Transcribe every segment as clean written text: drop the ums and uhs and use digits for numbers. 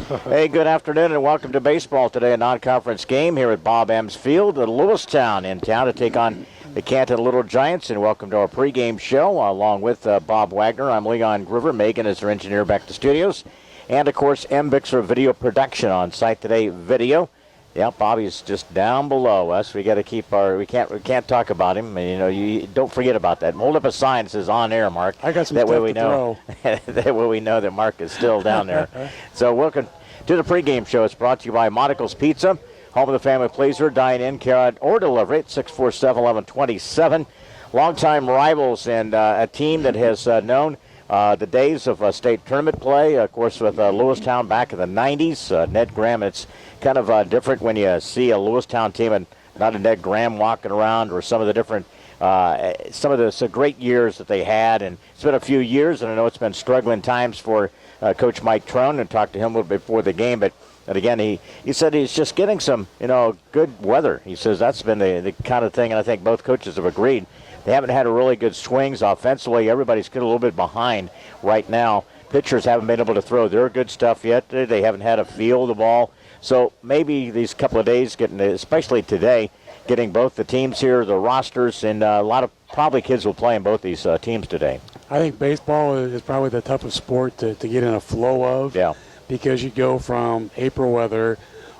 Hey, good afternoon and welcome to baseball today, a non-conference game here at Bob Ems Field at Lewistown in town to take on the Canton Little Giants. And welcome to our pregame show along with Bob Wagner. I'm Leon Groover. Megan is our engineer back to studios. And, of course, Mbixer Video Production on site today, video. Yeah, Bobby's just down below us. We got to keep we can't talk about him. You know, you don't forget about that. Hold up a sign that says "On Air," Mark. I got some stuff to throw. That way we know that Mark is still down there. So welcome to the pregame show. It's brought to you by Monticle's Pizza, home of the family pleaser. Dine in, carry out, or deliver it. 647-1127. Longtime rivals and a team that has known the days of state tournament play, of course, with Lewistown back in the 90s. Ned Graham, it's kind of different when you see a Lewistown team and not a Ned Graham walking around, or some of the different, some of the great years that they had. And it's been a few years, and I know it's been struggling times for Coach Mike Trone, and talked to him a little bit before the game. But and again, he said he's just getting some, good weather. He says that's been the kind of thing, and I think both coaches have agreed. They haven't had a really good swings offensively. Everybody's getting a little bit behind right now. Pitchers haven't been able to throw their good stuff yet. They haven't had a feel of the ball. So maybe these couple of days, especially today, getting both the teams here, the rosters, and a lot of probably kids will play in both these teams today. I think baseball is probably the toughest sport to get in a flow of. Yeah. Because you go from April weather,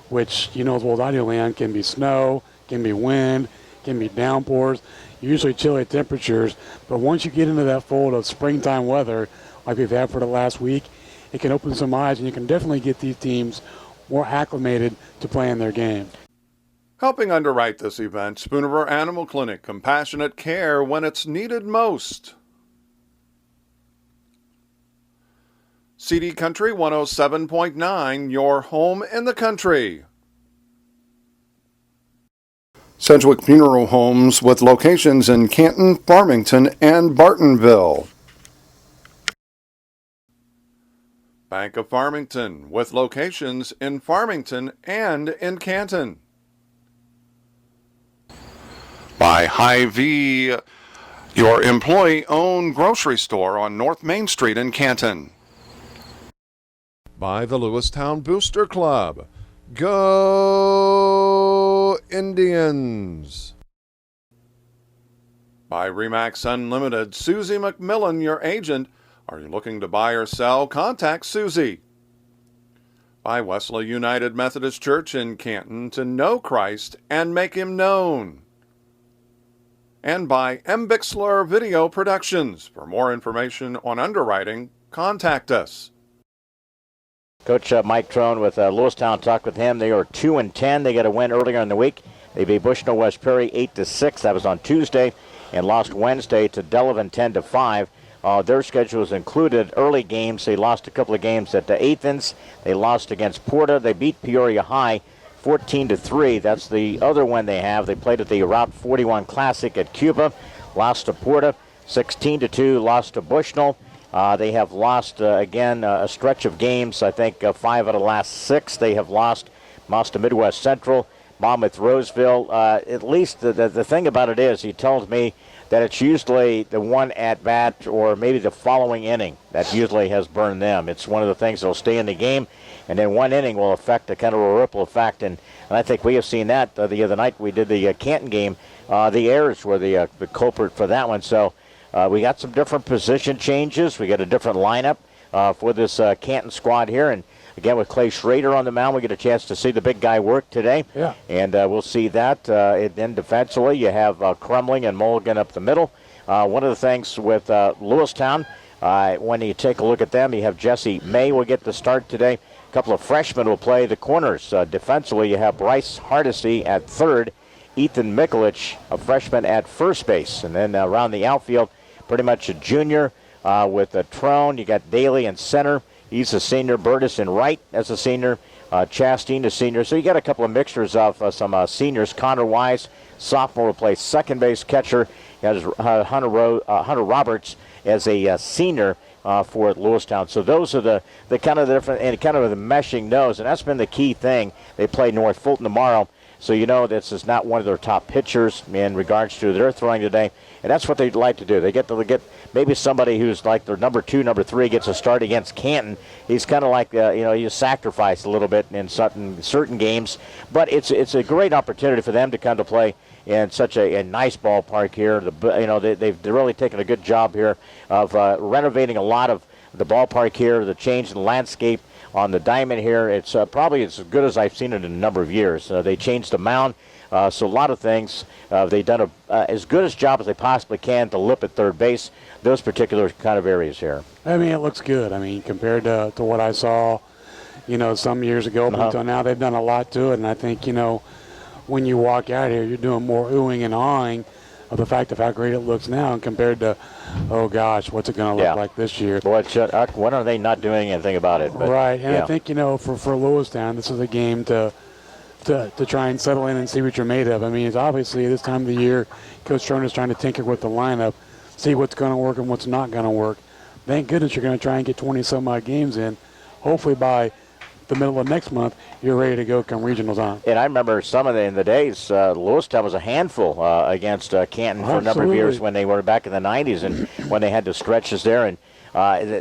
which, as well as I do, land, can be snow, can be wind, can be downpours, usually chilly temperatures. But once you get into that fold of springtime weather, like we've had for the last week, it can open some eyes, and you can definitely get these teams more acclimated to playing their game. Helping underwrite this event, Spooniver Animal Clinic, compassionate care when it's needed most. CD Country 107.9, your home in the country. Sedgwick Funeral Homes with locations in Canton, Farmington, and Bartonville. Bank of Farmington with locations in Farmington and in Canton. By Hy-Vee, your employee-owned grocery store on North Main Street in Canton. By the Lewistown Booster Club. Go Indians! By Remax Unlimited, Susie McMillan, your agent. Are you looking to buy or sell? Contact Susie. By Wesley United Methodist Church in Canton, to know Christ and make Him known. And by Mbixler Video Productions. For more information on underwriting, contact us. Coach Mike Trone with Lewistown talked with him. They are 2-10. They got a win earlier in the week. They beat Bushnell West Prairie 8-6. That was on Tuesday, and lost Wednesday to Delavan 10-5. Their schedules included early games. They lost a couple of games at the Athens. They lost against Porta. They beat Peoria High 14-3. That's the other one they have. They played at the Route 41 Classic at Cuba. Lost to Porta 16-2. Lost to Bushnell. They have lost, again, a stretch of games. I think 5 out of the last 6 they have lost. Lost to Midwest Central, Monmouth Roseville. At least the thing about it is, he tells me that it's usually the one at-bat or maybe the following inning that usually has burned them. It's one of the things that will stay in the game, and then one inning will affect a kind of a ripple effect. And I think we have seen that the other night we did the Canton game. The errors were the culprit for that one. So we got some different position changes. We got a different lineup for this Canton squad here. And again, with Clay Schrader on the mound, we get a chance to see the big guy work today. Yeah. And we'll see that. And then defensively, you have Crumling and Mulligan up the middle. One of the things with Lewistown, when you take a look at them, you have Jesse May will get the start today. A couple of freshmen will play the corners. Defensively, you have Bryce Hardesty at third. Ethan Mikulich, a freshman, at first base. And then around the outfield, pretty much a junior with Trone. You got Daly in center. He's a senior. Burtis in right as a senior. Chastain, a senior. So you got a couple of mixtures of some seniors. Connor Wise, sophomore, will play second base catcher. You got Hunter Roberts as a senior for Lewistown. So those are the kind of different, and kind of the meshing those. And that's been the key thing. They play North Fulton tomorrow. So you know this is not one of their top pitchers in regards to their throwing today. And that's what they'd like to do. They get maybe somebody who's like their number 2, number 3 gets a start against Canton. He's kind of like, he's sacrificed a little bit in certain games. But it's a great opportunity for them to come to play in such a nice ballpark here. They've really taken a good job here of renovating a lot of the ballpark here, the change in the landscape on the diamond here. It's probably as good as I've seen it in a number of years. They changed the mound, so a lot of things. They've done as good a job as they possibly can to lip at third base, those particular kind of areas here. I mean, it looks good. I mean, compared to what I saw, some years ago, but until now they've done a lot to it. And I think, when you walk out here, you're doing more oohing and awing of the fact of how great it looks now and compared to, oh gosh, what's it going to look like this year? Boy, when are they not doing anything about it? But, right, and I think, for Lewistown, this is a game to try and settle in and see what you're made of. I mean, it's obviously this time of the year, Coach Stern is trying to tinker with the lineup, see what's going to work and what's not going to work. Thank goodness you're going to try and get 20-some-odd games in. Hopefully by the middle of next month, you're ready to go come regionals on. And I remember in the days, Lewistown was a handful against Canton for a number of years when they were back in the 90s and when they had the stretches there. And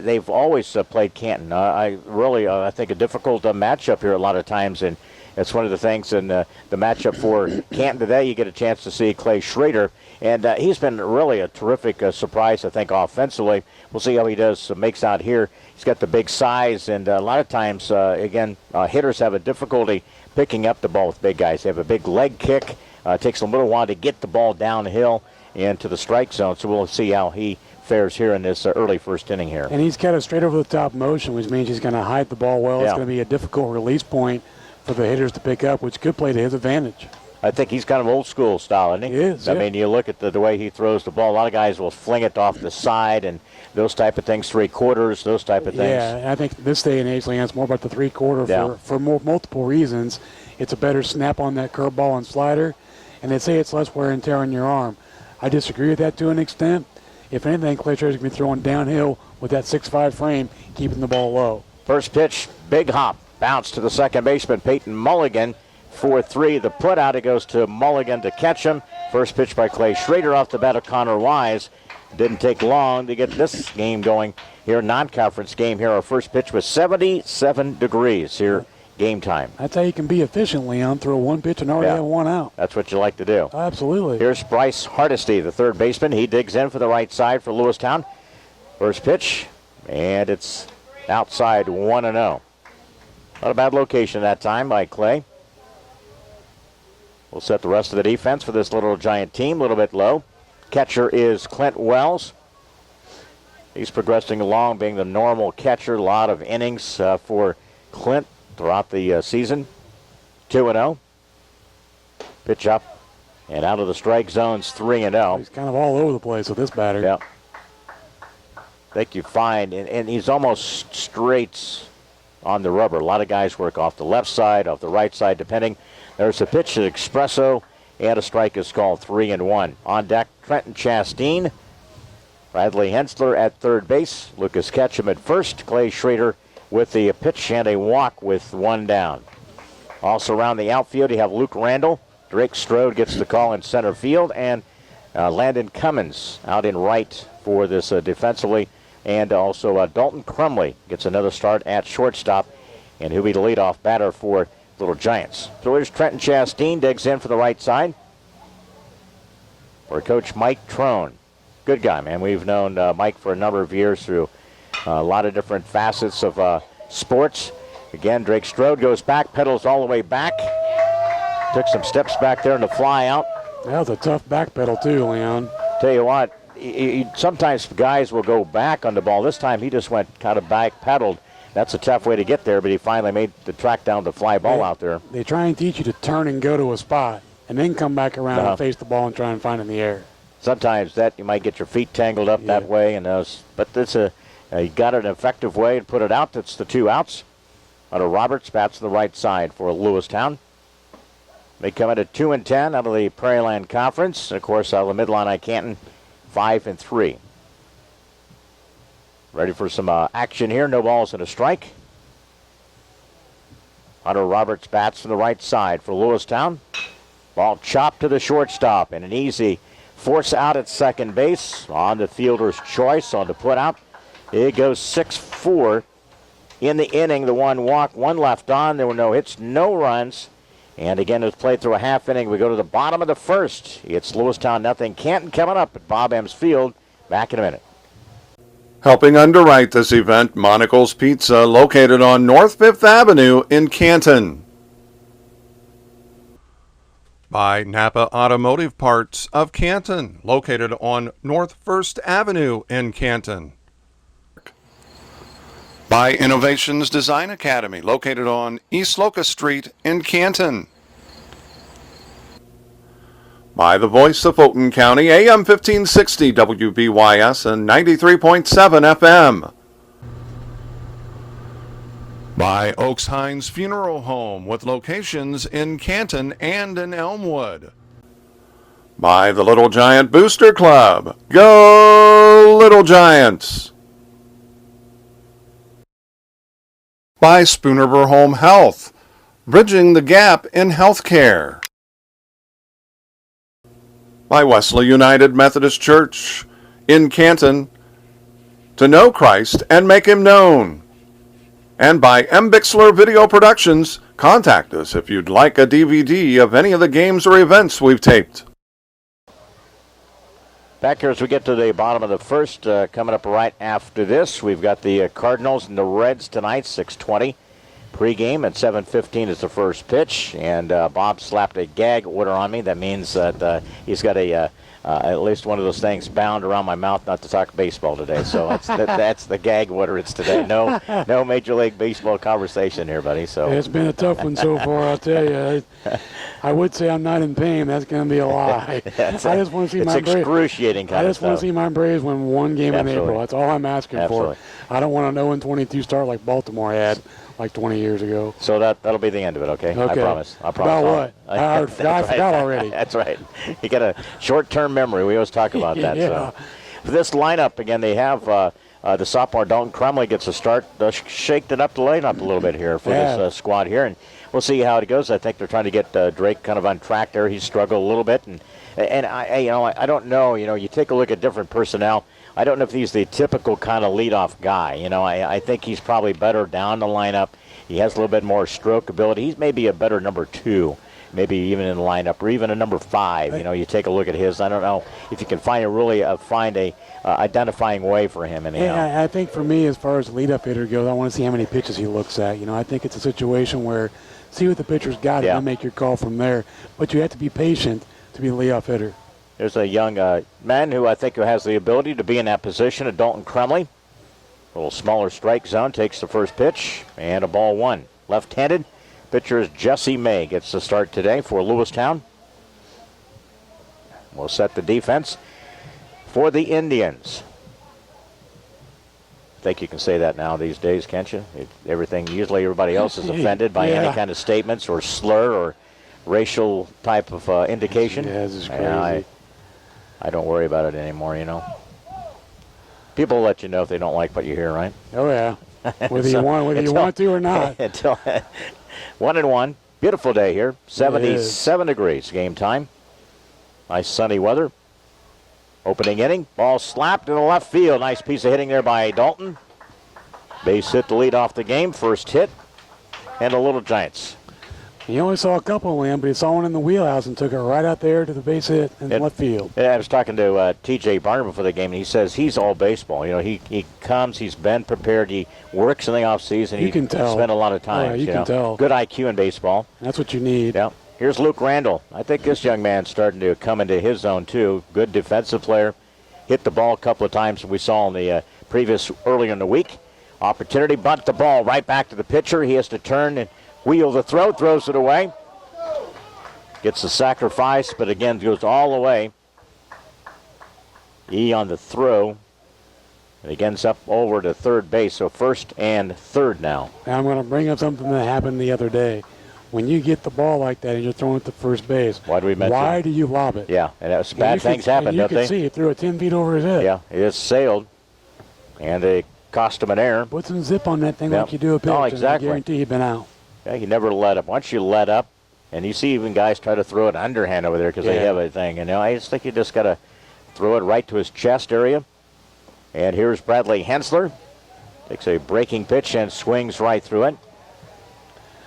they've always played Canton. I think a difficult matchup here a lot of times. And it's one of the things in the matchup for Canton today. You get a chance to see Clay Schrader. And he's been really a terrific surprise, I think, offensively. We'll see how he does, makes out here. He's got the big size, and a lot of times, hitters have a difficulty picking up the ball with big guys. They have a big leg kick. It takes a little while to get the ball downhill into the strike zone. So we'll see how he fares here in this early first inning here. And he's got a straight over the top motion, which means he's going to hide the ball well. Yeah. It's going to be a difficult release point for the hitters to pick up, which could play to his advantage. I think he's kind of old school style, isn't he? He is. I mean, you look at the way he throws the ball. A lot of guys will fling it off the side and those type of things, 3/4, those type of things. Yeah, I think this day and age, Leanne, it's more about the 3/4 for multiple reasons. It's a better snap on that curveball and slider, and they say it's less wear and tear on your arm. I disagree with that to an extent. If anything, Clay Schrader's going to be throwing downhill with that 6'5" frame, keeping the ball low. First pitch, big hop, bounce to the second baseman, Peyton Mulligan. 4-3, the put out. It goes to Mulligan to catch him. First pitch by Clay Schrader off the bat of Connor Wise. Didn't take long to get this game going here, non-conference game here. Our first pitch was 77 degrees here, game time. That's how you can be efficient, Leon. Throw one pitch and already have one out. That's what you like to do. Absolutely. Here's Bryce Hardesty, the third baseman. He digs in for the right side for Lewistown. First pitch, and it's outside 1-0. Not a bad location that time by Clay. We'll set the rest of the defense for this Little Giant team. A little bit low. Catcher is Clint Wells. He's progressing along, being the normal catcher. A lot of innings for Clint throughout the season. 2-0. Pitch up and out of the strike zones, 3-0. He's kind of all over the place with this batter. Yeah. I think you find, and he's almost straight on the rubber. A lot of guys work off the left side, off the right side, depending. There's a pitch to Espresso, and a strike is called, 3-1. On deck, Trenton Chastain, Bradley Hensler at third base, Lucas Ketchum at first, Clay Schrader with the pitch and a walk with one down. Also around the outfield, you have Luke Randall. Drake Strode gets the call in center field, and Landon Cummins out in right for this defensively. And also Dalton Crumley gets another start at shortstop, and he'll be the leadoff batter for Little Giants. So here's Trenton Chastain, digs in for the right side for Coach Mike Trone. Good guy, man. We've known Mike for a number of years through a lot of different facets of sports. Again, Drake Strode goes back, pedals all the way back. Took some steps back there in the fly out. That was a tough back pedal too, Leon. Tell you what, sometimes guys will go back on the ball. This time he just went kind of back pedaled. That's a tough way to get there, but he finally made the track down the fly ball out there. They try and teach you to turn and go to a spot and then come back around and face the ball and try and find it in the air. Sometimes that you might get your feet tangled up that way, and but this you got an effective way to put it out. That's the 2 outs. Out of Roberts, bats to the right side for Lewistown. They come in at 2-10 out of the Prairieland Conference. And of course, out of the Midline Canton, 5-3. Ready for some action here. No balls and a strike. Hunter Roberts bats from the right side for Lewistown. Ball chopped to the shortstop, and an easy Force out at second base on the fielder's choice on the put out. It goes 6-4 in the inning. The one walk, one left on. There were no hits, no runs. And again, it was played through a half inning. We go to the bottom of the first. It's Lewistown nothing. Canton coming up at Bob Ems Field. Back in a minute. Helping underwrite this event, Monocle's Pizza, located on North 5th Avenue in Canton. By Napa Automotive Parts of Canton, located on North 1st Avenue in Canton. By Innovations Design Academy, located on East Locust Street in Canton. By the voice of Fulton County, AM 1560 WBYS and 93.7 FM. By Oaks Hines Funeral Home with locations in Canton and in Elmwood. By the Little Giant Booster Club. Go Little Giants! By Spoonerver Home Health, bridging the gap in healthcare. By Wesley United Methodist Church in Canton, to know Christ and make him known. And by M. Bixler Video Productions, contact us if you'd like a DVD of any of the games or events we've taped. Back here as we get to the bottom of the first, coming up right after this, we've got the Cardinals and the Reds tonight, 6:20. Pregame at 7:15 is the first pitch, and Bob slapped a gag order on me. That means that he's got at least one of those things bound around my mouth not to talk baseball today. So that's the gag order. It's today. No Major League Baseball conversation here, buddy. So it's been a tough one so far, I'll tell you. I would say I'm not in pain. That's going to be a lie. I just want to see my Braves. It's excruciating kind of stuff. I just want to see my Braves win one game in April. That's all I'm asking for. I don't want an 0-22 start like Baltimore had like 20 years ago. So that'll be the end of it, okay? I promise. About what? I forgot already. That's right. You got a short-term memory. We always talk about that. Yeah. So. For this lineup, again, they have the sophomore Dalton Crumley gets a start. Shaked it up the lineup a little bit here for this squad here, and we'll see how it goes. I think they're trying to get Drake kind of on track there. He's struggled a little bit, and I don't know. You take a look at different personnel. I don't know if he's the typical kind of leadoff guy. I think he's probably better down the lineup. He has a little bit more stroke ability. He's maybe a better number 2, maybe even in the lineup, or even a number 5. You take a look at his. I don't know if you can find a identifying way for him. Yeah, I think for me, as far as leadoff hitter goes, I want to see how many pitches he looks at. I think it's a situation where see what the pitcher's got and then make your call from there. But you have to be patient to be a leadoff hitter. There's a young man who I think has the ability to be in that position, Dalton Crumley. A little smaller strike zone, takes the first pitch, and a ball 1. Left-handed, pitcher is Jesse May, gets the start today for Lewistown. We'll set the defense for the Indians. I think you can say that now these days, can't you? Usually everybody else is offended by any kind of statements or slur or racial type of indication. Yeah, this is crazy. I don't worry about it anymore, People let you know if they don't like what you hear, right? Oh, yeah. Whether you want to or not. Until 1-1. Beautiful day here. 77 degrees game time. Nice sunny weather. Opening inning. Ball slapped to the left field. Nice piece of hitting there by Dalton. Base hit to lead off the game. First hit. And the Little Giants. He only saw a couple of them, but he saw one in the wheelhouse and took it right out there to the base hit in left field. I was talking to T.J. Barner before the game, and he says he's all baseball. He comes, he's been prepared, he works in the offseason. You can tell. Spent a lot of time. Oh, you can tell. Good IQ in baseball. That's what you need. Yeah. Here's Luke Randall. I think this young man's starting to come into his zone, too. Good defensive player. Hit the ball a couple of times we saw in the previous earlier in the week. Opportunity, bunt the ball right back to the pitcher. He has to turn and wheel the throw, throws it away. Gets the sacrifice, but again goes all the way. E on the throw. And again, it's up over to third base, so first and third now. I'm going to bring up something that happened the other day. When you get the ball like that and you're throwing it to first base, why do you lob it? Yeah, and bad things happen, don't they? You can see he threw it 10 feet over his head. Yeah, it just sailed, and they cost him an error. Put some zip on that thing like you do a pitch, exactly. and I guarantee you've been out. Yeah, you never let up. Once you let up, And you see even guys try to throw it underhand over there because they have a thing. And I just think you just got to throw it right to his chest area. And here's Bradley Hensler. Takes a breaking pitch and swings right through it.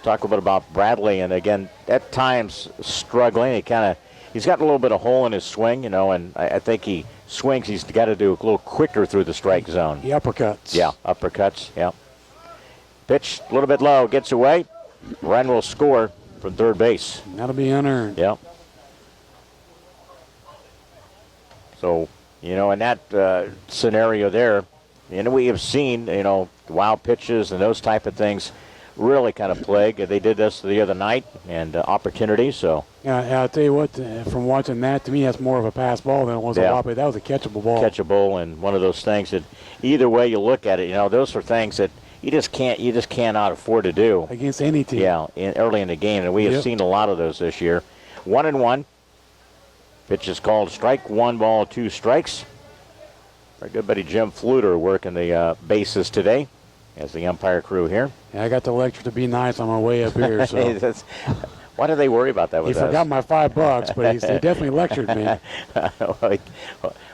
Talk a little bit about Bradley, and again, at times struggling. He's got a little bit of hole in his swing, and I think he swings. He's got to do a little quicker through the strike zone. The uppercuts. Yeah, uppercuts, yeah. Pitch a little bit low, gets away. Run will score from third base. That'll be unearned. Yeah. So, in that scenario there, we have seen, wild pitches and those type of things really kind of plague. They did this the other night, and opportunities. So yeah, I'll tell you what. From watching that, to me, that's more of a pass ball than it was a wild pitch. That was a catchable ball. Catchable, and one of those things that either way you look at it, those are things that you just cannot afford to do against any team. Yeah, early in the game, and we have seen a lot of those this year. 1-1. Pitch is called strike. 1-2 strikes. Our good buddy Jim Fluter working the bases today as the umpire crew here. Yeah, I got the lecture to be nice on my way up here. So why do they worry about that with us? He forgot my $5, but he definitely lectured me.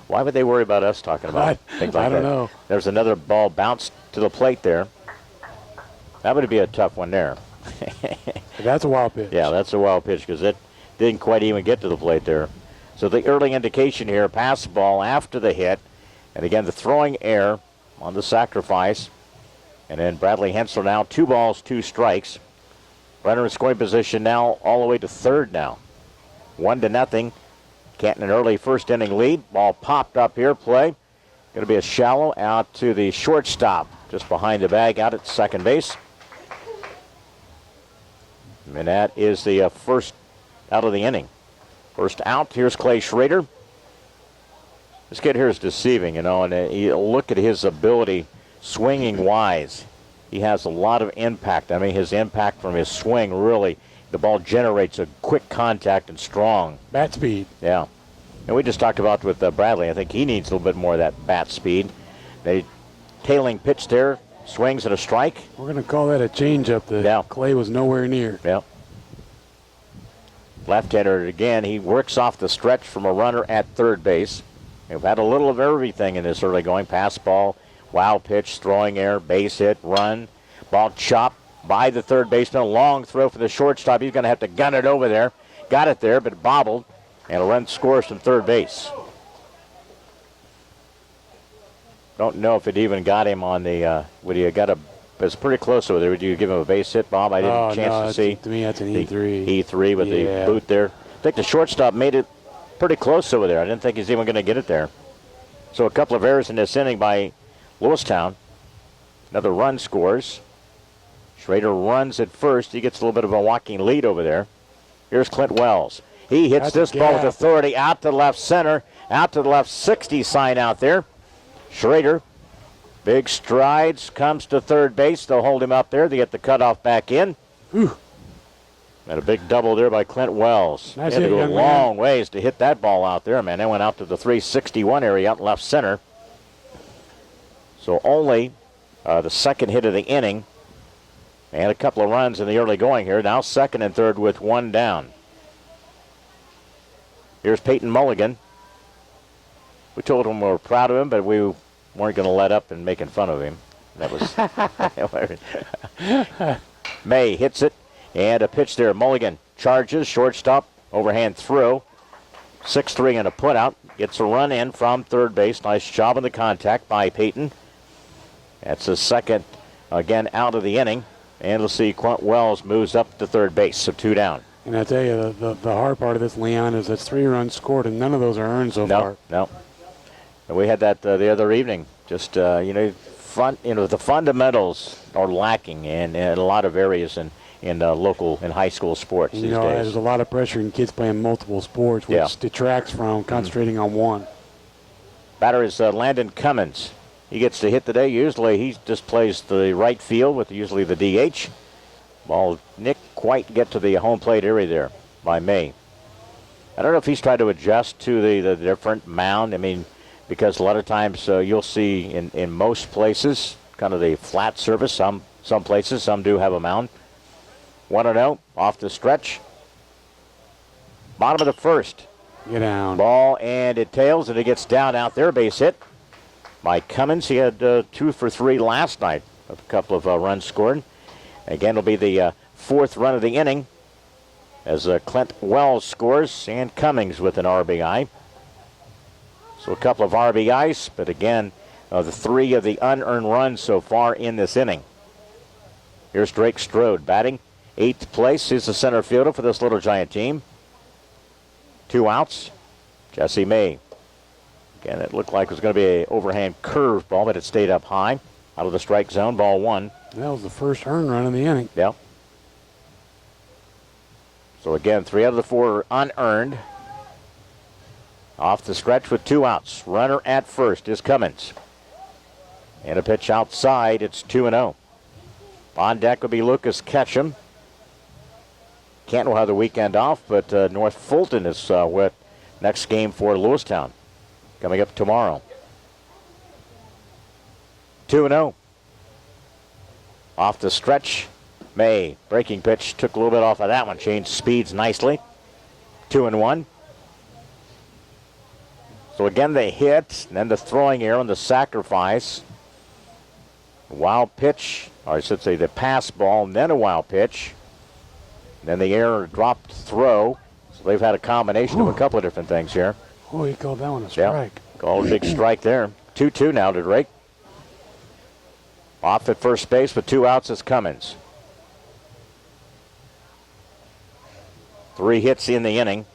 Why would they worry about us talking about things like that? I don't know. There's another ball bounced to the plate there. That would be a tough one there. That's a wild pitch. Yeah, that's a wild pitch because it didn't quite even get to the plate there. So the early indication here, pass the ball after the hit. And again, the throwing error on the sacrifice. And then Bradley Hensler now 2 balls, 2 strikes. Runner in scoring position now all the way to third now. 1-0. Canton an early first inning lead. Ball popped up here. Play. Going to be a shallow out to the shortstop. Just behind the bag out at second base. And that is the first out of the inning. First out. Here's Clay Schrader. This kid here is deceiving, and you look at his ability swinging wise. He has a lot of impact. I mean, his impact from his swing, really, the ball generates a quick contact and strong. Bat speed. Yeah. And we just talked about with Bradley. I think he needs a little bit more of that bat speed. They tailing pitch there, swings and a strike. We're going to call that a changeup that Clay was nowhere near. Yeah. Left-hander again. He works off the stretch from a runner at third base. We've had a little of everything in this early going. Pass ball, wild pitch, throwing error, base hit, run. Ball chopped by the third baseman. A long throw for the shortstop. He's going to have to gun it over there. Got it there, but bobbled. And a run scores from third base. Don't know if it even got him on the, would he have got a, it's pretty close over there. Would you give him a base hit, Bob? I didn't have a chance to see. To me, that's an E3. E3 with the boot there. I think the shortstop made it pretty close over there. I didn't think he's even going to get it there. So a couple of errors in this inning by Lewistown. Another run scores. Schrader runs at first. He gets a little bit of a walking lead over there. Here's Clint Wells. He hits this ball with authority out to the left center, out to the left 60 sign out there. Schrader, big strides, comes to third base. They'll hold him up there. They get the cutoff back in. Whew. And a big double there by Clint Wells. Nice Had to hit, go a long ways to hit that ball out there, man. They went out to the 361 area out left center. So only the second hit of the inning. And a couple of runs in the early going here. Now second and third with one down. Here's Peyton Mulligan. We told him we were proud of him, but we weren't going to let up and making fun of him. That was May hits it. And a pitch there. Mulligan charges, shortstop, overhand throw. 6-3 and a putout. Gets a run in from third base. Nice job on the contact by Peyton. That's the second, again, out of the inning. And we'll see Clint Wells moves up to third base, so 2 down. And I tell you, the hard part of this, Leon, is it's 3 runs scored, and none of those are earned so far. No. And we had that the other evening. Just, the fundamentals are lacking in a lot of areas in local and high school sports these days. There's a lot of pressure in kids playing multiple sports, which detracts from concentrating on one. Batter is Landon Cummins. He gets to hit today. Usually he just plays the right field with usually the DH. Ball Nick quite get to the home plate area there by May. I don't know if he's tried to adjust to the different mound. I mean, because a lot of times you'll see in most places kind of the flat surface. Some places, some do have a mound. 1-0 off the stretch. Bottom of the first. Get down. Ball, and it tails, and it gets down out there. Base hit by Cummins. He had 2 for 3 last night. A couple of runs scored. Again, it'll be the 4th run of the inning as Clint Wells scores, and Cummings with an RBI. So a couple of RBIs, but again, the 3 of the unearned runs so far in this inning. Here's Drake Strode batting 8th place. He's the center fielder for this Little Giant team. 2 outs. Jesse May. Again, it looked like it was going to be an overhand curve ball, but it stayed up high. Out of the strike zone, ball 1. That was the first earned run of the inning. Yeah. So again, 3 out of the 4 unearned. Off the stretch with 2 outs. Runner at first is Cummins. And a pitch outside. It's 2-0. On deck will be Lucas Ketchum. Canton will have the weekend off, but North Fulton is with next game for Lewistown coming up tomorrow. 2-0. Off the stretch, May. Breaking pitch took a little bit off of that one. Changed speeds nicely. 2-1. So again, they hit, and then the throwing error and the sacrifice. Wild pitch, or I should say the pass ball, and then a wild pitch. Then the error dropped throw. So they've had a combination of a couple of different things here. Oh, he called that one a strike. Yep. Called a big strike there. 2-2 now to Drake. Off at first base with 2 outs is Cummins. 3 hits in the inning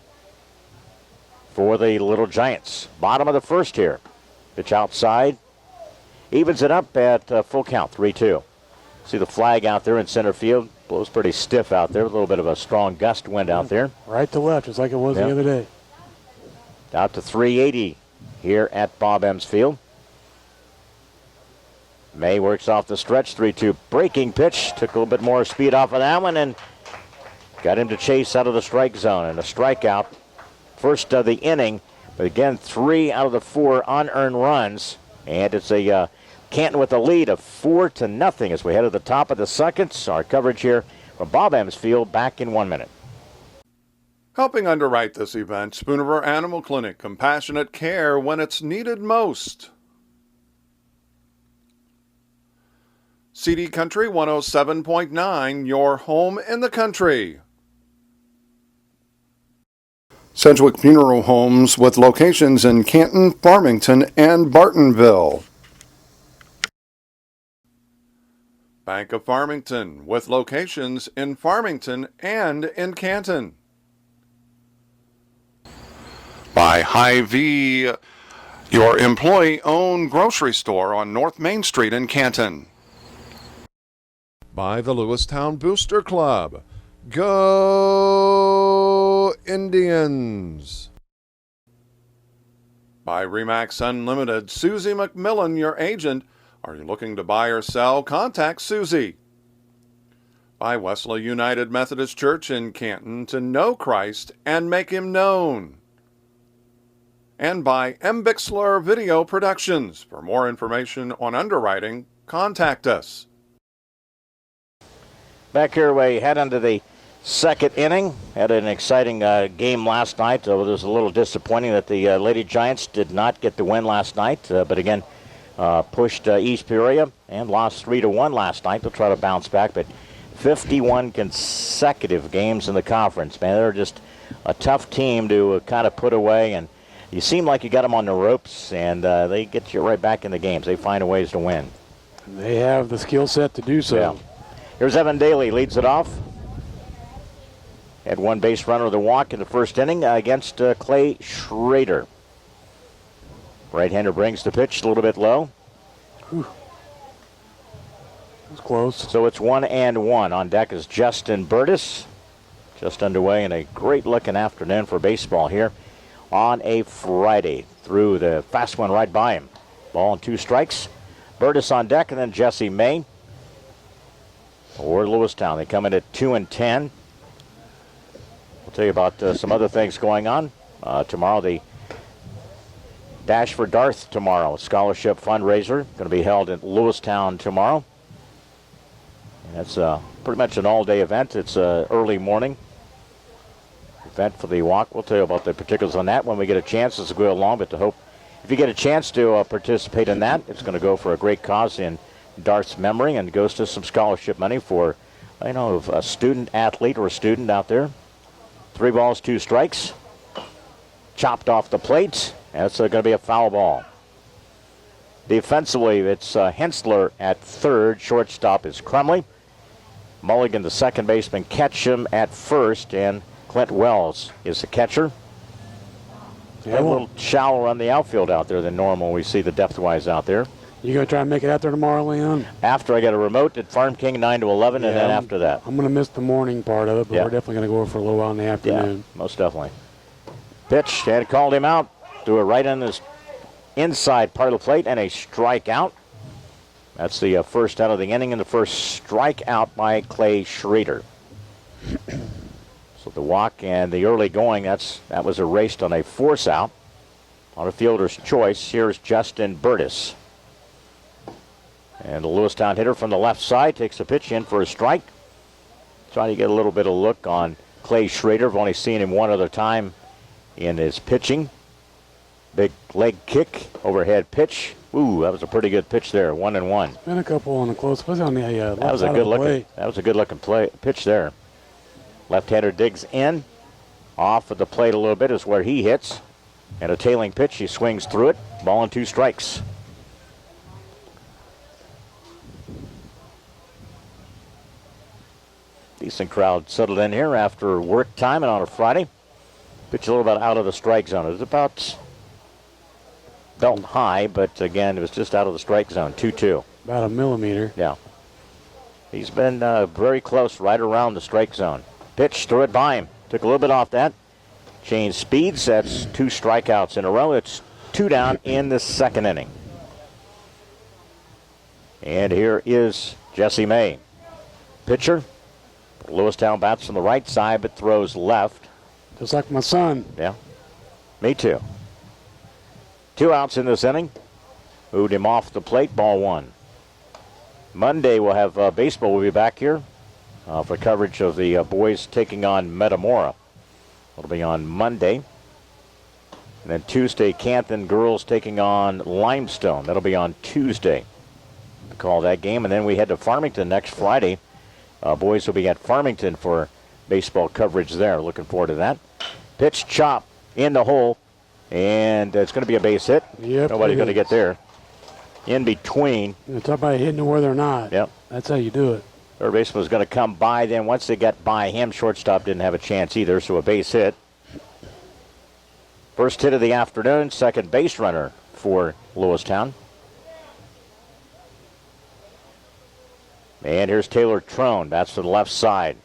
for the Little Giants. Bottom of the first here. Pitch outside. Evens it up at full count, 3-2. See the flag out there in center field. Blows pretty stiff out there. A little bit of a strong gust wind out there. Right to left, just like it was the other day. Out to 380 here at Bob Ems Field. May works off the stretch, 3-2 breaking pitch. Took a little bit more speed off of that one and got him to chase out of the strike zone. And a strikeout, first of the inning. But again, 3 out of the 4 unearned runs. And it's a Canton with a lead of 4-0 as we head to the top of the second. Our coverage here from Bob Ems Field back in 1 minute. Helping underwrite this event, Spoonriver Animal Clinic, compassionate care when it's needed most. CD Country 107.9, your home in the country. Sedgwick Funeral Homes with locations in Canton, Farmington, and Bartonville. Bank of Farmington with locations in Farmington and in Canton. By Hy-Vee, your employee-owned grocery store on North Main Street in Canton. By the Lewistown Booster Club. Go Indians! By Remax Unlimited, Susie McMillan, your agent. Are you looking to buy or sell? Contact Susie. By Wesley United Methodist Church in Canton, to know Christ and make him known. And by M. Bixler Video Productions. For more information on underwriting, contact us. Back here we head into the second inning. Had an exciting game last night. It was a little disappointing that the Lady Giants did not get the win last night. But again, pushed East Peoria and lost 3-1 last night. They'll try to bounce back. But 51 consecutive games in the conference. Man, they're just a tough team to kind of put away. And you seem like you got them on the ropes, and they get you right back in the games. They find ways to win. They have the skill set to do so. Yeah. Here's Evan Daly, leads it off. Had 1 base runner of the walk in the first inning against Clay Schrader. Right-hander brings the pitch a little bit low. Whew. That was close. So it's 1-1. On deck is Justin Burtis. Just underway, and a great-looking afternoon for baseball here on a Friday. Threw the fast one right by him. Ball and 2 strikes. Burtis on deck, and then Jesse May or Lewistown. They come in at 2-10. We'll tell you about some other things going on. Tomorrow, the Dash for Darth tomorrow. Scholarship fundraiser going to be held in Lewistown tomorrow. And that's pretty much an all-day event. It's early morning. event for the walk. We'll tell you about the particulars on that when we get a chance as we go along. But if you get a chance to participate in that, it's going to go for a great cause in Darth's memory and goes to some scholarship money for, a student athlete or a student out there. 3 balls, 2 strikes. Chopped off the plate. And it's going to be a foul ball. Defensively, it's Hensler at third. Shortstop is Crumley. Mulligan, the second baseman, Ketchum at first, and Clint Wells is the catcher. A little shallower on the outfield out there than normal. We see the depth-wise out there. You going to try and make it out there tomorrow, Leon? After I get a remote at Farm King 9 to 11, and then after that. I'm going to miss the morning part of it, but we're definitely going to go for a little while in the afternoon. Yeah, most definitely. Pitch, and called him out. Threw it right on this inside part of the plate, and a strikeout. That's the first out of the inning, and the first strikeout by Clay Schrader. So the walk and the early going, that was erased on a force out. On a fielder's choice, here's Justin Burtis. And the Lewistown hitter from the left side takes a pitch in for a strike. Trying to get a little bit of look on Clay Schrader. I've only seen him one other time in his pitching. Big leg kick, overhead pitch. Ooh, that was a pretty good pitch there. 1-1. Been a couple on the close. Was on the left that was a side good of the looking. plate. That was a good looking pitch there. Left-hander digs in, off of the plate a little bit is where he hits, and a tailing pitch. He swings through it. Ball and 2 strikes. Decent crowd settled in here after work time and on a Friday. Pitch a little bit out of the strike zone. It's about belt high, but again, it was just out of the strike zone. 2-2. About a millimeter. Yeah. He's been very close, right around the strike zone. Pitch, threw it by him. Took a little bit off that. Changed speeds. That's 2 strikeouts in a row. It's 2 down in the second inning. And here is Jesse May. Pitcher. Lewistown bats from the right side, but throws left. Just like my son. Yeah. Me too. 2 outs in this inning. Moved him off the plate. Ball 1. Monday we'll have baseball. We'll be back here for coverage of the boys taking on Metamora. It'll be on Monday. And then Tuesday, Canton girls taking on Limestone. That'll be on Tuesday. We'll call that game. And then we head to Farmington next Friday. Boys will be at Farmington for baseball coverage there. Looking forward to that. Pitch, chop in the hole. And it's going to be a base hit. Yep, nobody's going to get there. In between. You talk about hitting it where they're not. Yep. That's how you do it. Third baseman was going to come by. Then once they got by him, shortstop didn't have a chance either, so a base hit. First hit of the afternoon, second base runner for Lewistown. And here's Taylor Trone. That's to the left side.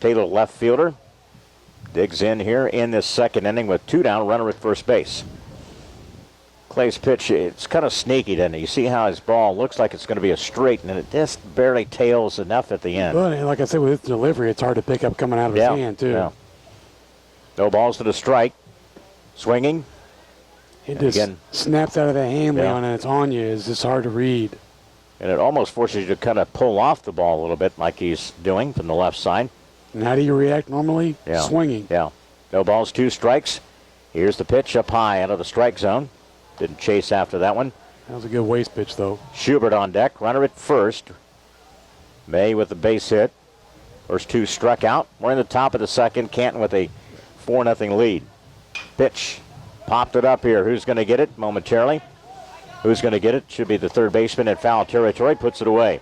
Taylor, left fielder, digs in here in this second inning with 2 down, runner at first base. Clay's pitch, it's kind of sneaky, doesn't it? You see how his ball looks like it's going to be a straight, and it just barely tails enough at the end. But like I said, with his delivery, it's hard to pick up coming out of his hand, too. Yeah. No balls to the strike. Swinging. It just snaps out of the hand, Leon, and it's on you. It's just hard to read. And it almost forces you to kind of pull off the ball a little bit like he's doing from the left side. And how do you react normally? Yeah. Swinging. Yeah. No balls, 2 strikes. Here's the pitch up high out of the strike zone. Didn't chase after that one. That was a good waste pitch, though. Schubert on deck. Runner at first. May with the base hit. First 2 struck out. We're in the top of the second. Canton with a 4-0 lead. Pitch. Popped it up here. Who's going to get it momentarily? Who's going to get it? Should be the third baseman in foul territory. Puts it away.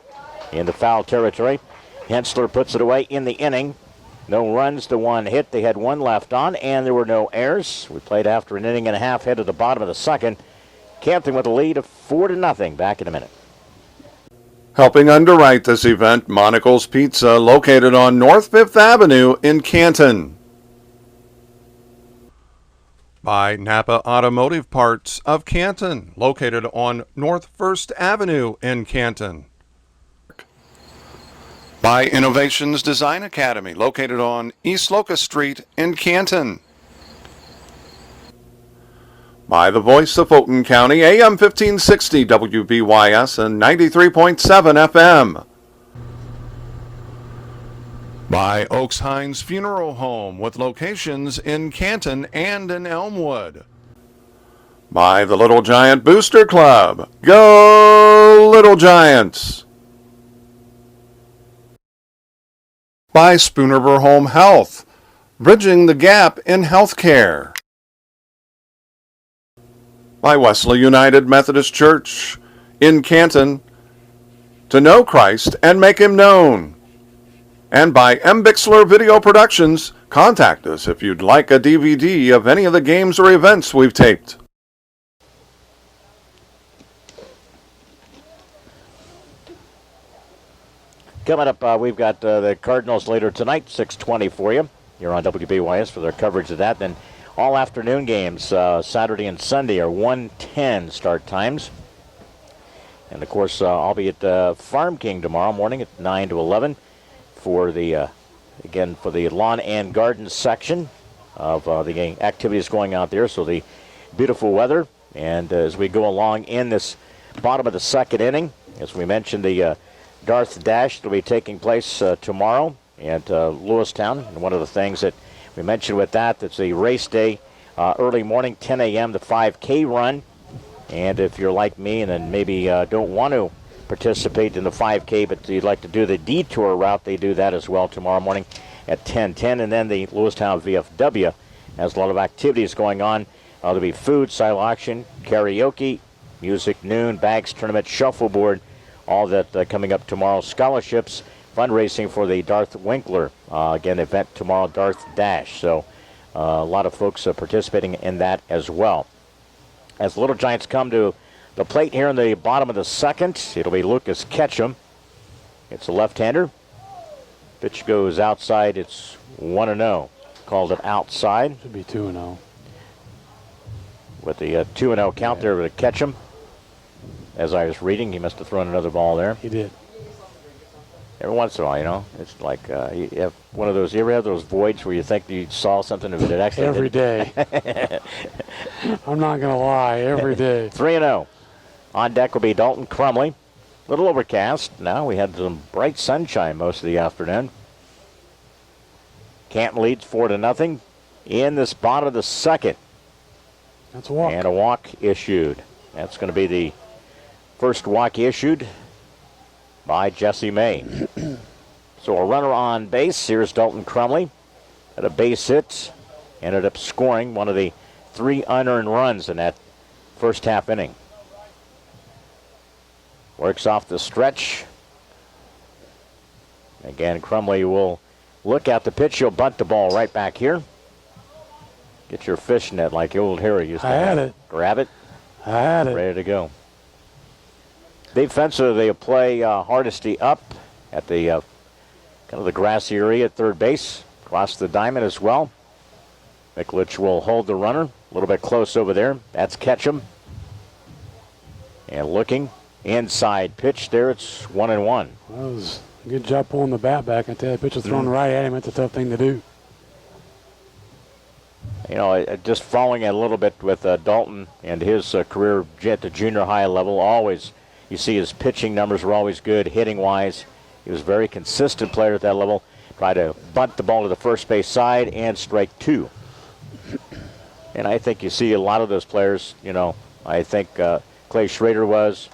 In the foul territory. Hensler puts it away in the inning. No runs to 1 hit. They had 1 left on, and there were no errors. We played after an inning and a half, head to the bottom of the second. Canton with a lead of 4-0. Back in a minute. Helping underwrite this event, Monocle's Pizza, located on North 5th Avenue in Canton. By Napa Automotive Parts of Canton, located on North 1st Avenue in Canton. By Innovations Design Academy, located on East Locust Street in Canton. By the voice of Fulton County, AM 1560 WBYS and 93.7 FM. By Oaks Hines Funeral Home with locations in Canton and in Elmwood. By the Little Giant Booster Club. Go Little Giants! By Spoonerver Home Health, bridging the gap in healthcare. By Wesley United Methodist Church in Canton, to know Christ and make him known. And by M. Bixler Video Productions, contact us if you'd like a DVD of any of the games or events we've taped. Coming up, we've got the Cardinals later tonight, 6:20 for you. You're on WBYS for their coverage of that. Then all afternoon games, Saturday and Sunday, are 1:10 start times. And, of course, I'll be at Farm King tomorrow morning at 9 to 11 for the, again, for the lawn and garden section of the activities going out there. So the beautiful weather. And as we go along in this bottom of the second inning, as we mentioned, the Darth Dash will be taking place tomorrow at Lewistown. And one of the things that we mentioned with that's a race day, early morning, 10 a.m., the 5K run. And if you're like me and then maybe don't want to participate in the 5K, but you'd like to do the detour route, they do that as well tomorrow morning at 10:10. And then the Lewistown VFW has a lot of activities going on. There'll be food, silent auction, karaoke, music, noon, bags tournament, shuffleboard, all that coming up tomorrow. Scholarships, fundraising for the Darth Winkler, again, event tomorrow, Darth Dash. So a lot of folks participating in that as well. As the Little Giants come to the plate here in the bottom of the second, it'll be Lucas Ketchum. It's a left-hander. Pitch goes outside. It's 1-0. Called it outside. Should be 2-0. With the 2-0 count there with Ketchum. As I was reading, he must have thrown another ball there. He did. Every once in a while, it's like you have one of those. You ever have those voids where you think you saw something and it actually every day. I'm not going to lie, every day. 3-0. On deck will be Dalton Crumley. Little overcast. Now we had some bright sunshine most of the afternoon. Canton leads 4-0 in this bottom of the second. That's a walk. And a walk issued. That's going to be the first walk issued by Jesse May. So a runner on base. Here's Dalton Crumley. Had a base hit. Ended up scoring one of the 3 unearned runs in that first half inning. Works off the stretch. Again, Crumley will look at the pitch. He'll bunt the ball right back here. Get your fish net like the old Harry used to have. I had it. Grab it. I had it. Ready to go. Defensively, they play Hardesty up at the kind of the grassy area at third base. Across the diamond as well. Mikulich will hold the runner. A little bit close over there. That's Ketchum. And looking inside pitch there. It's 1-1. That was a good job pulling the bat back. I tell you, the pitch was thrown right at him. That's a tough thing to do. You know, just following it a little bit with Dalton and his career at the junior high level, always you see his pitching numbers were always good, hitting-wise. He was a very consistent player at that level. Tried to bunt the ball to the first base side and strike 2. And I think you see a lot of those players, you know, I think Clay Schrader was.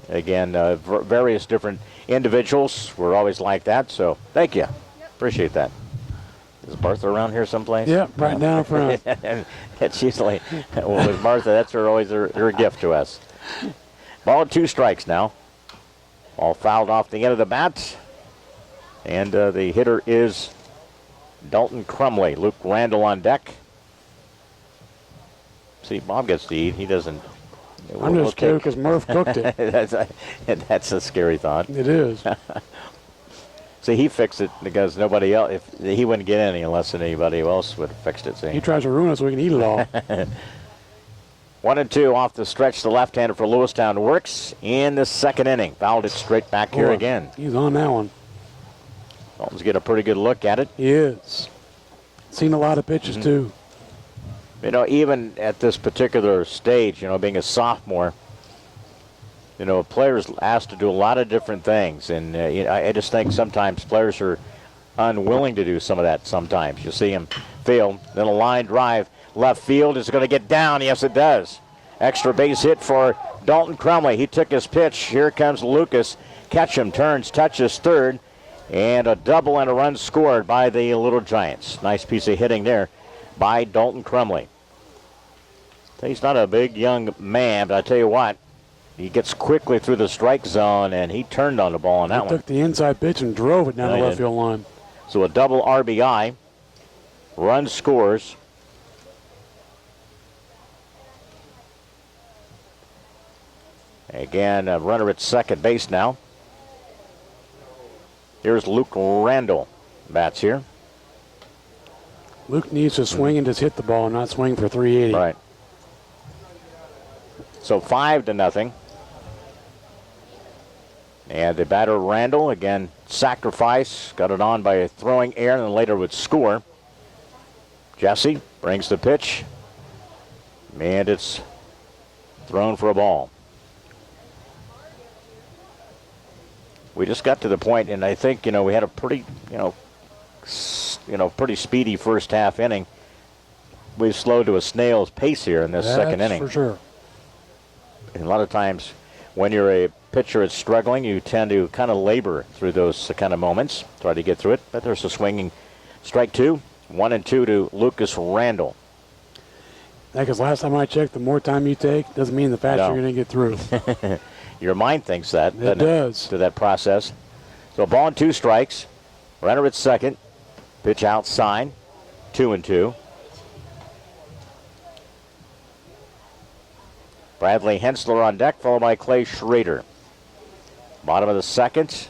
Again, various different individuals were always like that. So thank you. Appreciate that. Is Martha around here someplace? Yeah, right down in front. It's usually, well, with Martha, that's always her gift to us. Ball and 2 strikes now. All fouled off the end of the bat. And the hitter is Dalton Crumley. Luke Randall on deck. See, Bob gets to eat. He doesn't. I'm just scared because Murph cooked it. That's a scary thought. It is. See, he fixed it because nobody else, if he wouldn't get any unless anybody else would have fixed it. See? He tries to ruin it so we can eat it all. 1-2 off the stretch. The left-hander for Lewistown works in the second inning. Fouled it straight back here again. He's on that one. Dalton's getting a pretty good look at it. He is. Seen a lot of pitches, too. You know, even at this particular stage, you know, being a sophomore, you know, players asked to do a lot of different things. And you know, I just think sometimes players are unwilling to do some of that sometimes. You see him fail. Then a line drive left field. Is it going to get down? Yes, it does. Extra base hit for Dalton Crumley. He took his pitch. Here comes Lucas. Ketchum turns, touches third, and a double and a run scored by the Little Giants. Nice piece of hitting there by Dalton Crumley. He's not a big young man, but I tell you what, he gets quickly through the strike zone, and he turned on the ball on that one. He took the inside pitch and drove it down the left field line. So a double RBI. Run scores. Again, a runner at second base now. Here's Luke Randall. Bats here. Luke needs to swing and just hit the ball, not swing for 380. Right. So 5-0. And the batter Randall, again, sacrifice. Got it on by throwing air and then later would score. Jesse brings the pitch. And it's thrown for a ball. We just got to the point, and I think, we had a pretty, pretty speedy first half inning. We've slowed to a snail's pace here in this second inning. For sure. And a lot of times when you're a pitcher that's struggling, you tend to kind of labor through those kind of moments, try to get through it. But there's a swinging strike two, 1-2 to Lucas Randall. Because last time I checked, the more time you take doesn't mean the faster you're going to get through. Your mind thinks that. It does. To that process. So a ball and 2 strikes. Runner at second. Pitch outside. 2-2. Bradley Hensler on deck, followed by Clay Schrader. Bottom of the second.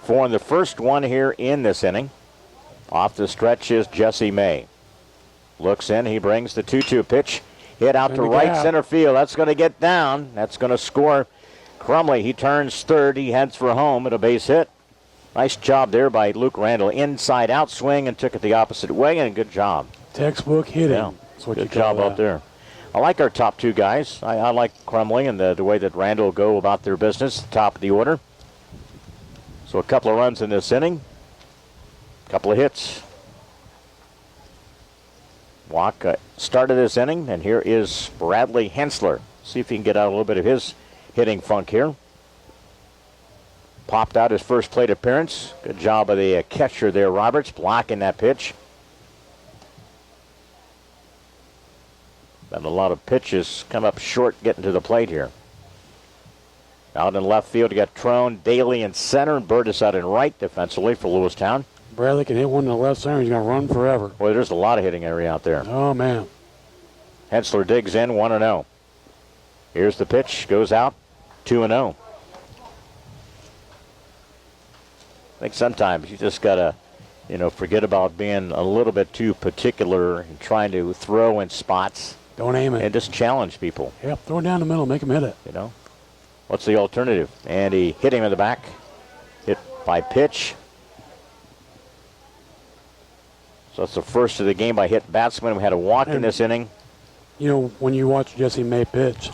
4 in the first one here in this inning. Off the stretch is Jesse May. Looks in. He brings the 2-2 pitch. Hit out to right center field. That's going to get down. That's going to score Crumley. He turns third. He heads for home at a base hit. Nice job there by Luke Randall. Inside out swing and took it the opposite way, and a good job. Textbook hitting. Yeah. Good job out there. I like our top 2 guys. I like Crumley and the way that Randall go about their business, top of the order. So a couple of runs in this inning. A couple of hits. Walk started this inning, and here is Bradley Hensler. See if he can get out a little bit of his hitting funk here. Popped out his first plate appearance. Good job of the catcher there, Roberts, blocking that pitch. And a lot of pitches come up short getting to the plate here. Out in left field, you got Trone, Daly in center, and Burtis out in right defensively for Lewistown. Bradley can hit one in the left center. He's going to run forever. Boy, there's a lot of hitting area out there. Oh, man. Hensler digs in, 1-0. Here's the pitch, goes out, 2-0. I think sometimes you just got to, forget about being a little bit too particular and trying to throw in spots. Don't aim it. And just challenge people. Yep, throw it down the middle, make him hit it. What's the alternative? And he hit him in the back. Hit by pitch. So it's the first of the game by hit batsman. We had a walk in this inning. When you watch Jesse May pitch,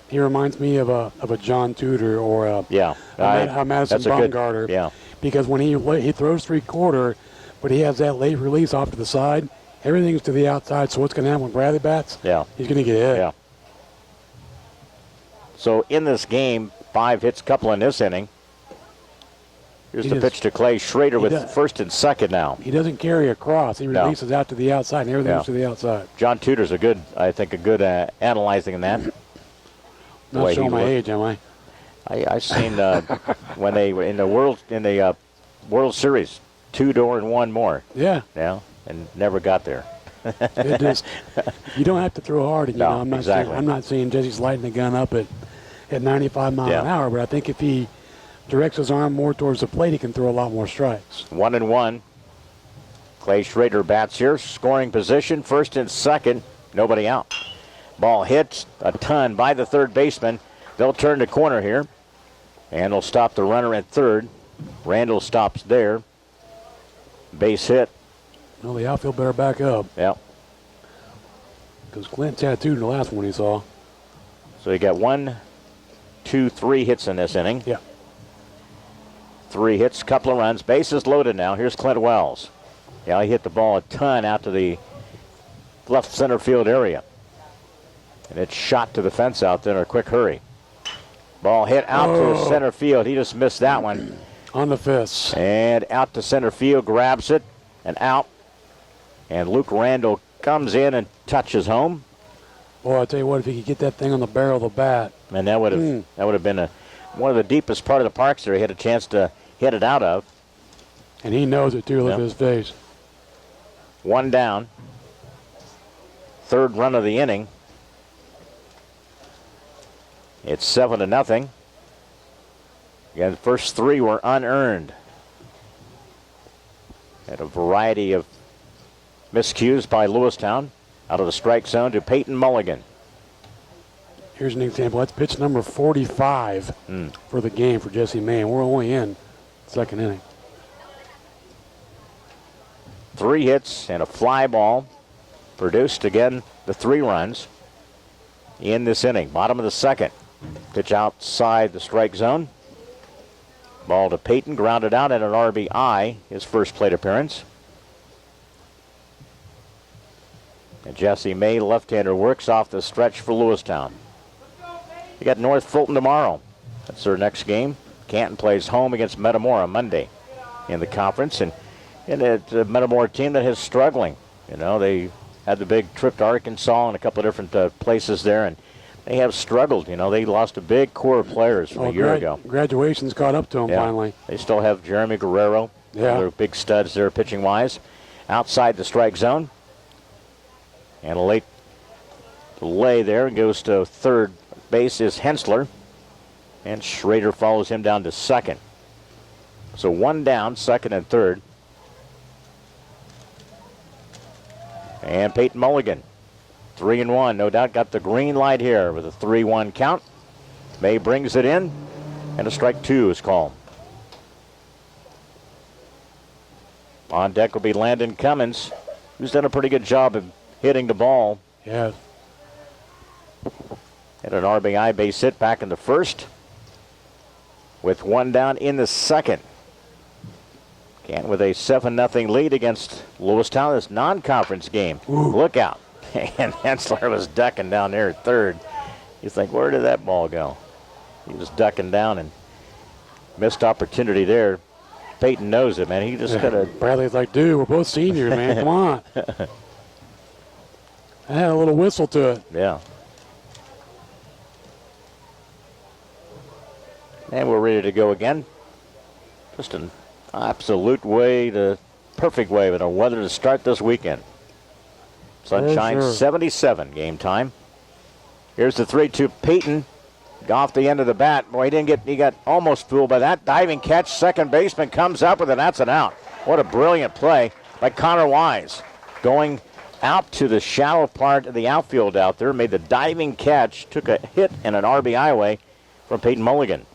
he reminds me of a John Tudor or a Madison Bumgarner. Yeah. Because when he throws 3/4, but he has that late release off to the side, everything's to the outside. So what's going to happen when Bradley bats? Yeah. He's going to get hit. Yeah. So in this game, 5 hits, couple in this inning. Here's the pitch to Clay Schrader with first and second now. He doesn't carry across. He releases out to the outside, and everything's to the outside. John Tudor's a good analyzing in that. Not showing my age, am I? I've seen when they were in the World Series, 2 and 1 more. Yeah. Yeah, and never got there. You don't have to throw hard. And, I'm not saying Jesse's lighting the gun up at 95 miles an hour, but I think if he directs his arm more towards the plate, he can throw a lot more strikes. 1-1. Clay Schrader bats here, scoring position, first and second, nobody out. Ball hits a ton by the third baseman. They'll turn the corner here, and they'll stop the runner at third. Randall stops there. Base hit. Well, the outfield better back up. Yeah. Because Clint tattooed in the last one he saw. So you got 1, 2, 3 hits in this inning. Yeah. 3 hits, couple of runs, bases loaded now. Here's Clint Wells. Yeah, he hit the ball a ton out to the left center field area. And it's shot to the fence out there in a quick hurry. Ball hit out to center field. He just missed that one. On the fist. And out to center field, grabs it, and out. And Luke Randall comes in and touches home. Boy, I tell you what, if he could get that thing on the barrel of the bat. And that would have been one of the deepest part of the parks there. He had a chance to hit it out of. And he knows it, too. Look at his face. 1 down. 3rd run of the inning. It's 7-0. Again, the first 3 were unearned. Had a variety of miscues by Lewistown. Out of the strike zone to Peyton Mulligan. Here's an example. That's pitch number 45 for the game for Jesse May. And we're only in second inning. 3 hits and a fly ball. Produced again the 3 runs in this inning. Bottom of the 2nd. Pitch outside the strike zone. Ball to Peyton, grounded out at an RBI, his first plate appearance. And Jesse May, left-hander, works off the stretch for Lewistown. You got North Fulton tomorrow. That's their next game. Canton plays home against Metamora Monday in the conference. And it's a Metamora team that is struggling. You know, they had the big trip to Arkansas and a couple of different places there, and they have struggled. You know, they lost a big core of players from a year ago. Graduation's caught up to them finally. They still have Jeremy Guerrero. They're big studs there pitching-wise. Outside the strike zone. And a late delay there. And goes to third base is Hensler. And Schrader follows him down to second. So 1 down, 2nd and 3rd. And Peyton Mulligan, 3-1. No doubt got the green light here with a 3-1 count. May brings it in. And a strike 2 is called. On deck will be Landon Cummins, who's done a pretty good job of hitting the ball. Yeah. Had an RBI base hit back in the 1st. With 1 down in the 2nd. Canton with a 7-0 lead against Lewistown, this non-conference game. Look out. And Hensler was ducking down there at 3rd. You think, where did that ball go? He was ducking down and missed opportunity there. Peyton knows it, man. He just got to. Bradley's like, dude, we're both seniors, man. Come on. I had a little whistle to it. Yeah. And we're ready to go again. Just an absolute way, the perfect way of the weather to start this weekend. Sunshine, 77 game time. Here's the 3-2 Peyton. Off the end of the bat. Boy, he got almost fooled by that. Diving catch. Second baseman comes up with it. That's an out. What a brilliant play by Connor Wise. Going out to the shallow part of the outfield out there. Made the diving catch. Took a hit and an RBI away from Peyton Mulligan.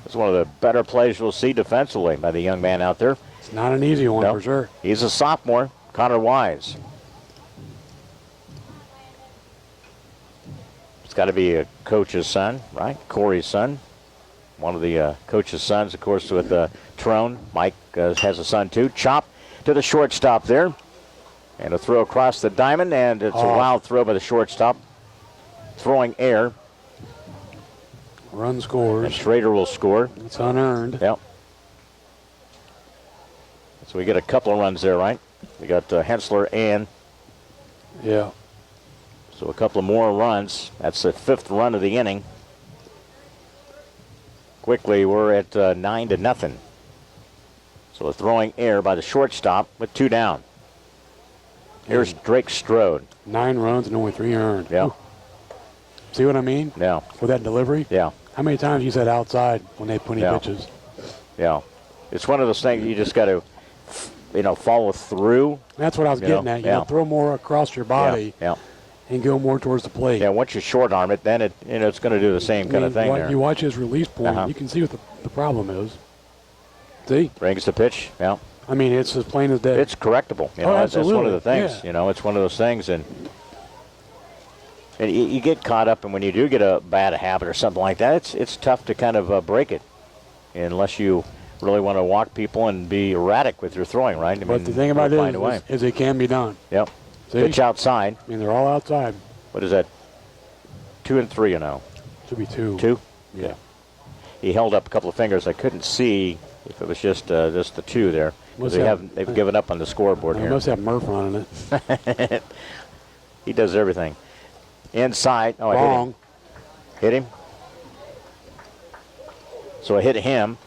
It's one of the better plays you'll see defensively by the young man out there. It's not an easy one for sure. He's a sophomore, Connor Wise. It's got to be a coach's son, right? Corey's son. One of the coach's sons, of course, with Trone. Mike has a son, too. Chop to the shortstop there. And a throw across the diamond, and it's a wild throw by the shortstop. Throwing air. Run scores. And Schrader will score. It's unearned. Yep. So we get a couple of runs there, right? We got Hensler and. Yeah. So a couple of more runs. That's the 5th run of the inning. Quickly, we're at 9-0. So a throwing air by the shortstop with 2 down. Here's Drake Strode. 9 runs and only 3 earned. Yeah. Ooh. See what I mean? Yeah. With that delivery? Yeah. How many times you said outside when they put any pitches? Yeah. It's one of those things you just got to, follow through. That's what I was getting at. You know, throw more across your body. Yeah. And go more towards the plate. Yeah, once you short arm it, then it's going to do the same kind of thing there. You watch his release point, you can see what the problem is. See? Brings the pitch, yeah. I mean, it's as plain as day. It's correctable. Absolutely. That's one of the things. Yeah. It's one of those things. And you get caught up, and when you do get a bad habit or something like that, it's tough to kind of break it. unless you really want to walk people and be erratic with your throwing, right? But the thing about it is it can be done. Yep. See? Pitch outside. I mean, they're all outside. What is that? 2 and 3 now. Should be 2. 2? Yeah. He held up a couple of fingers. I couldn't see if it was just the 2 there. They've given up on the scoreboard here. They must have Murph on it. He does everything. Inside. Oh, Wrong. I hit him. So I hit him.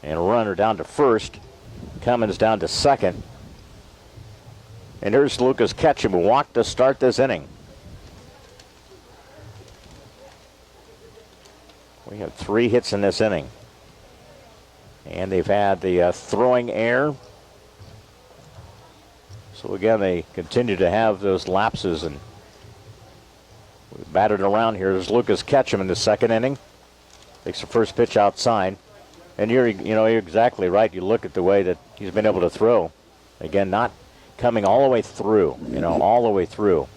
And a runner down to first. Cummins down to second. And here's Lucas Ketchum, who walked to start this inning. We have 3 hits in this inning. And they've had the throwing error. So again, they continue to have those lapses, and we batted around here. There's Lucas Ketchum in the second inning. Takes the first pitch outside. And you're exactly right. You look at the way that he's been able to throw. Again, not coming all the way through, all the way through.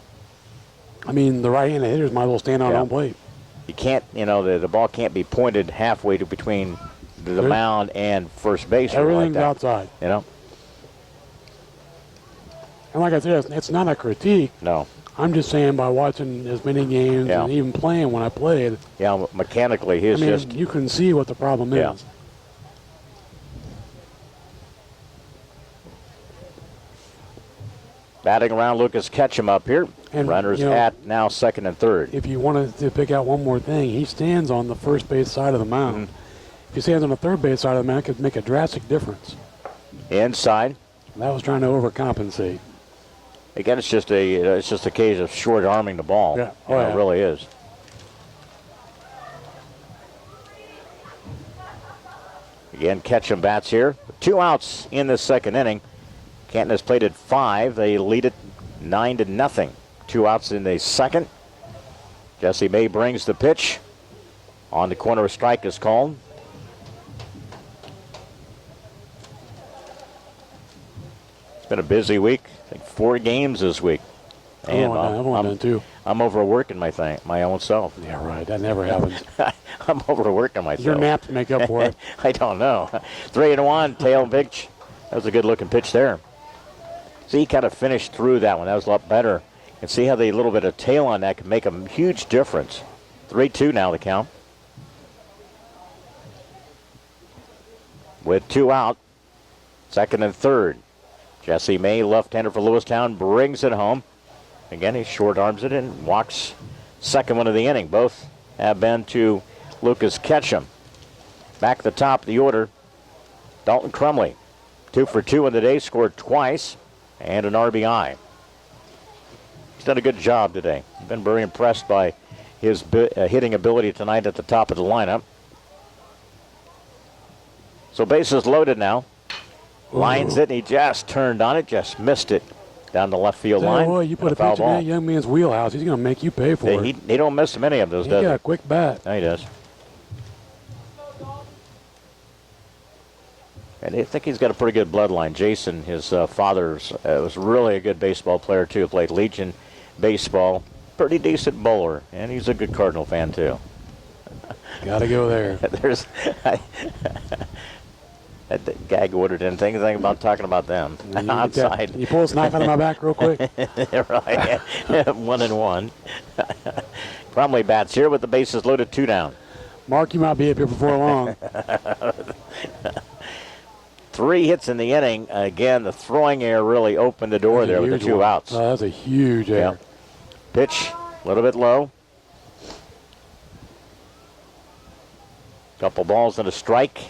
I mean, the right-handed hitters might as well stand on home plate. You can't, the ball can't be pointed halfway to between the mound and first base. Everything's like outside. And like I said, it's not a critique. No. I'm just saying by watching as many games and even playing when I played. Yeah, mechanically, you can see what the problem is. Batting around, Lucas Ketchum up here. And runners at now second and third. If you wanted to pick out one more thing, he stands on the first base side of the mound. If he stands on the third base side of the mound, it could make a drastic difference. Inside. That was trying to overcompensate. Again, it's just a case of short arming the ball. Yeah, It really is. Again, Ketchum bats here. 2 outs in the second inning. Canton has played at 5. They lead it 9-0. 2 outs in the second. Jesse May brings the pitch. On the corner, a strike is called. It's been a busy week. I think 4 games this week. And I'm overworking my own self. Yeah, right. That never happens. I'm overworking myself. Your naps make up for it. I don't know. 3-1, tail pitch. That was a good-looking pitch there. See, he kind of finished through that one. That was a lot better. And see how the little bit of tail on that can make a huge difference. 3-2 now the count. With 2 out, second and third. Jesse May, left-hander for Lewistown, brings it home. Again, he short arms it and walks second one of the inning. Both have been to Lucas Ketchum. Back at the top of the order, Dalton Crumley. 2 for 2 in the day, scored twice, and an RBI. He's done a good job today. Been very impressed by his hitting ability tonight at the top of the lineup. So bases loaded now. Lines it, and he just turned on it, just missed it down the left field line. Boy, you put a pitch in that young man's wheelhouse, he's going to make you pay for it. He don't miss many of those, does he? He got a quick bat. No, he does. And I think he's got a pretty good bloodline. Jason, his father, was really a good baseball player, too. Played Legion baseball. Pretty decent bowler. And he's a good Cardinal fan, too. Got to go there. That gag order didn't think anything about talking about them. Outside. Can you pull a knife out of my back real quick? Right. 1-1. Crumley bats here with the bases loaded, 2 down. Mark, you might be up here before long. 3 hits in the inning. Again, the throwing error really opened the door there with the 2 outs. Oh, that's a huge error. Pitch, a little bit low. Couple balls and a strike.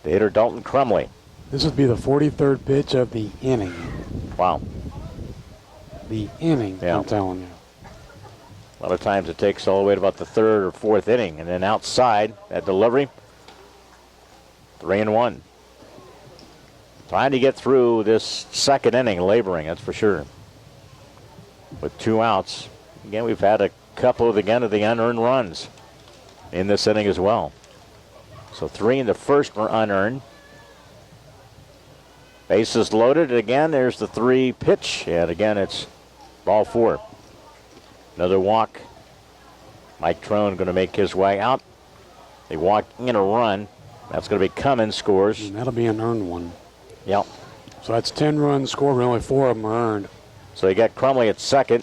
The hitter, Dalton Crumley. This would be the 43rd pitch of the inning. Wow. The inning, I'm telling you. A lot of times it takes all the way to about the 3rd or 4th inning. And then outside, that delivery, 3-1. Trying to get through this second inning, laboring, that's for sure. With 2 outs. Again, we've had a couple of the unearned runs in this inning as well. So 3 in the first were unearned. Bases loaded. Again, there's the 3 pitch. And again, it's ball 4. Another walk. Mike Trone going to make his way out. They walk in a run. That's going to be Cummins scores. And that'll be an earned one. Yep. So that's 10 runs scored, but only 4 of them are earned. So you got Crumley at second.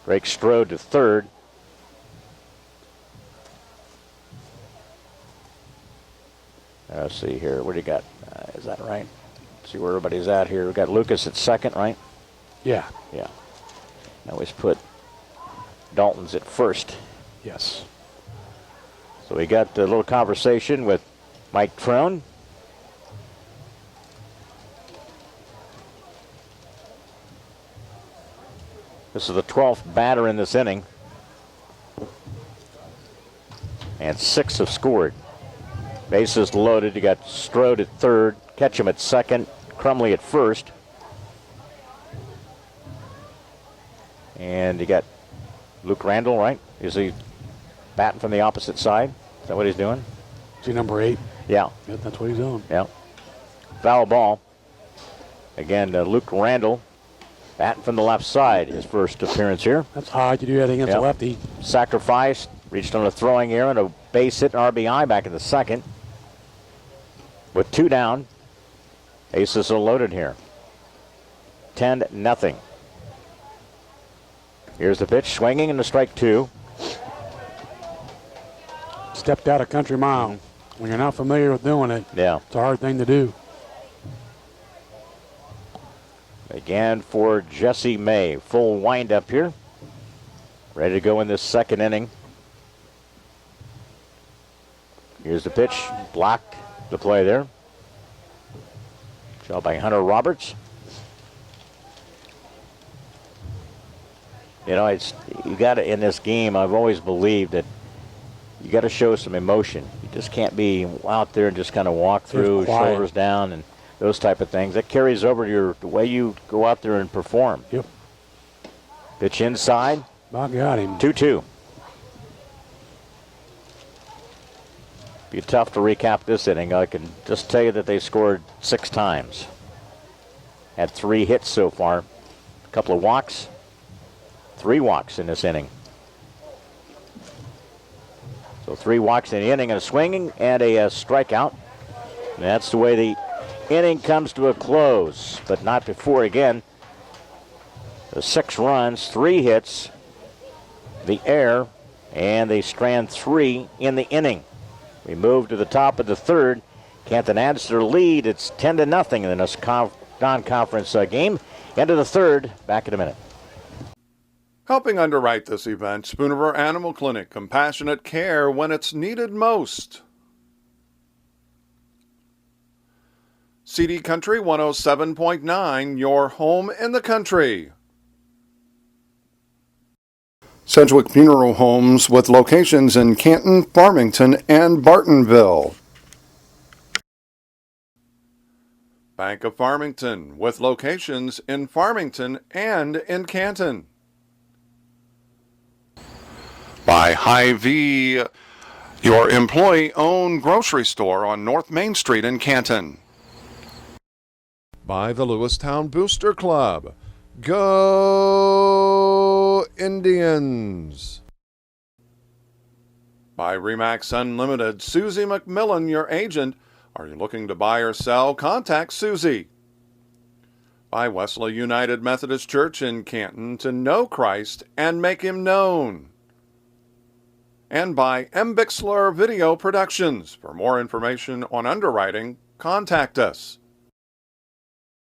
Drake Strode to third. Let's see here. What do you got? Is that right? Let's see where everybody's at here. We got Lucas at second, right? Yeah. Yeah. I always put Dalton's at first. Yes. So we got a little conversation with Mike Trone. This is the 12th batter in this inning. And 6 have scored. Bases loaded. You got Strode at third, Ketchum at second, Crumley at first. And you got Luke Randall, right? Is he batting from the opposite side? Is that what he's doing? Is he number 8? Yeah. Yep, that's what he's doing. Yeah. Foul ball. Again, Luke Randall batting from the left side, his first appearance here. That's hard. You do that against a lefty. Sacrifice, reached on a throwing error and a base hit and RBI back in the second. With 2 down, aces are loaded here. 10-0. Here's the pitch, swinging into strike 2. Stepped out a country mile. When you're not familiar with doing it, Yeah. it's a hard thing to do. Again for Jesse May. Full windup here. Ready to go in this second inning. Here's the pitch. Blocked the play there. Shot by Hunter Roberts. You know, you got to, in this game, I've always believed that you got to show some emotion. You just can't be out there and just kind of walk through, shoulders down, and those type of things. That carries over to the way you go out there and perform. Yep. Pitch inside. About got him. 2-2. Be tough to recap this inning. I can just tell you that they scored 6 times. Had 3 hits so far. A couple of walks. 3 walks in this inning. So 3 walks in the inning and a swinging and a strikeout. And that's the way the inning comes to a close, but not before again. The 6 runs, 3 hits, the error, and they strand 3 in the inning. We move to the top of the third. Canton adds their lead. It's 10-0 in this non-conference game. Into the third. Back in a minute. Helping underwrite this event, Spooniver Animal Clinic, compassionate care when it's needed most. CD Country 107.9, your home in the country. Sedgwick Funeral Homes with locations in Canton, Farmington, and Bartonville. Bank of Farmington with locations in Farmington and in Canton. By Hy-Vee, your employee-owned grocery store on North Main Street in Canton. By the Lewistown Booster Club. Go Indians! By Remax Unlimited, Susie McMillan, your agent. Are you looking to buy or sell? Contact Susie. By Wesley United Methodist Church in Canton, to know Christ and make Him known. And by M. Bixler Video Productions. For more information on underwriting, contact us.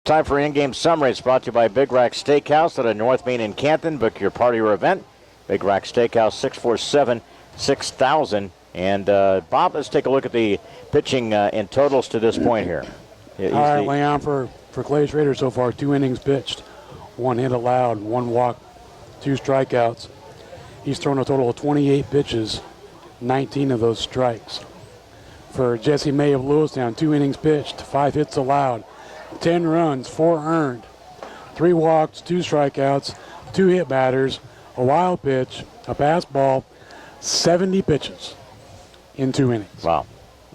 Time for in-game summary. It's brought to you by Big Rack Steakhouse at North Main in Canton. Book your party or event. Big Rack Steakhouse, 647-6000. And Bob, let's take a look at the pitching in totals to this point here. All right, Leon, for Clay Schrader so far, 2 innings pitched, 1 hit allowed, 1 walk, 2 strikeouts. He's thrown a total of 28 pitches, 19 of those strikes. For Jesse May of Lewistown, 2 innings pitched, 5 hits allowed, 10 runs, 4 earned, 3 walks, 2 strikeouts, 2 hit batters, a wild pitch, a pass ball, 70 pitches in 2 innings. Wow.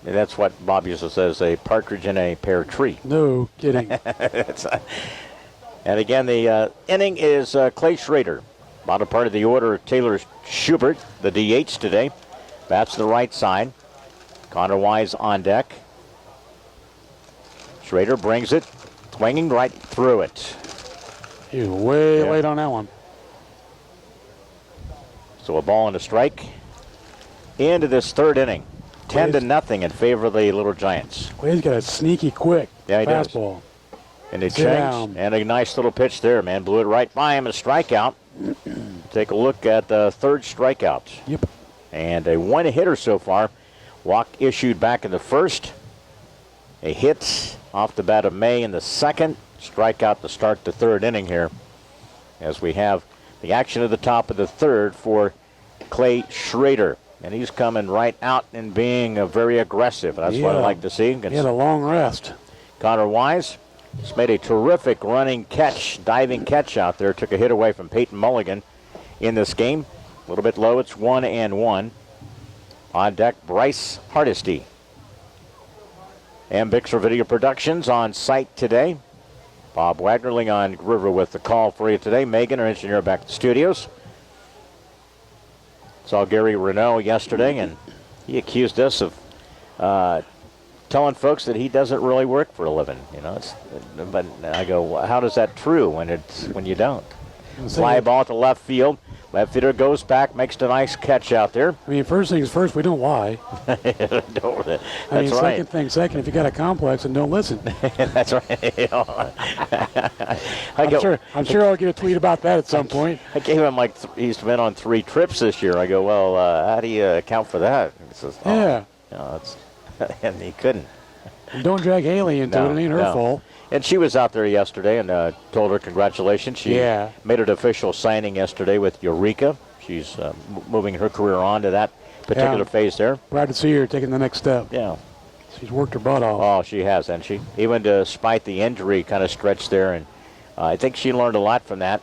That's what Bob used to say is a partridge in a pear tree. No kidding. And again, the inning is Clay Schrader. Bottom part of the order, Taylor Schubert, the DH today. Bats to the right side. Connor Wise on deck. Schrader brings it, swinging right through it. He was way late on that one. So a ball and a strike. Into this third inning. 10-0 in favor of the Little Giants. Well, he's got a sneaky quick fastball. Does. And it changed. And a nice little pitch there, man. Blew it right by him. A strikeout. Take a look at the third strikeout. Yep. And a one-hitter so far. Walk issued back in the first. A hit off the bat of May in the second. Strikeout to start the third inning here. As we have the action at the top of the third for Clay Schrader. And he's coming right out and being very aggressive. That's what I like to see. He had a long rest. Connor Wise just made a terrific running catch, diving catch out there. Took a hit away from Peyton Mulligan in this game. A little bit low. It's 1-1. On deck, Bryce Hardesty. Ambixer Video Productions on site today. Bob Wagner, on Groover with the call for you today. Megan, our engineer, back at the studios. Saw Gary Renault yesterday, and he accused us of telling folks that he doesn't really work for a living. You know, but I go, well, how does that true when you don't? Fly ball to left field. Left fielder goes back, makes a nice catch out there. I mean, first things first, we don't lie. That's second thing second, if you got a complex, and don't listen. That's right. I'm sure I'll get a tweet about that at some point. I gave him he's been on 3 trips this year. I go, well, how do you account for that? He says, and he couldn't. And don't drag Haley into it. It ain't her fault. And she was out there yesterday and told her congratulations. She made an official signing yesterday with Eureka. She's moving her career on to that particular phase there. Glad to see her taking the next step. Yeah. She's worked her butt off. Oh, she has, hasn't she? Even despite the injury kind of stretch there. And I think she learned a lot from that.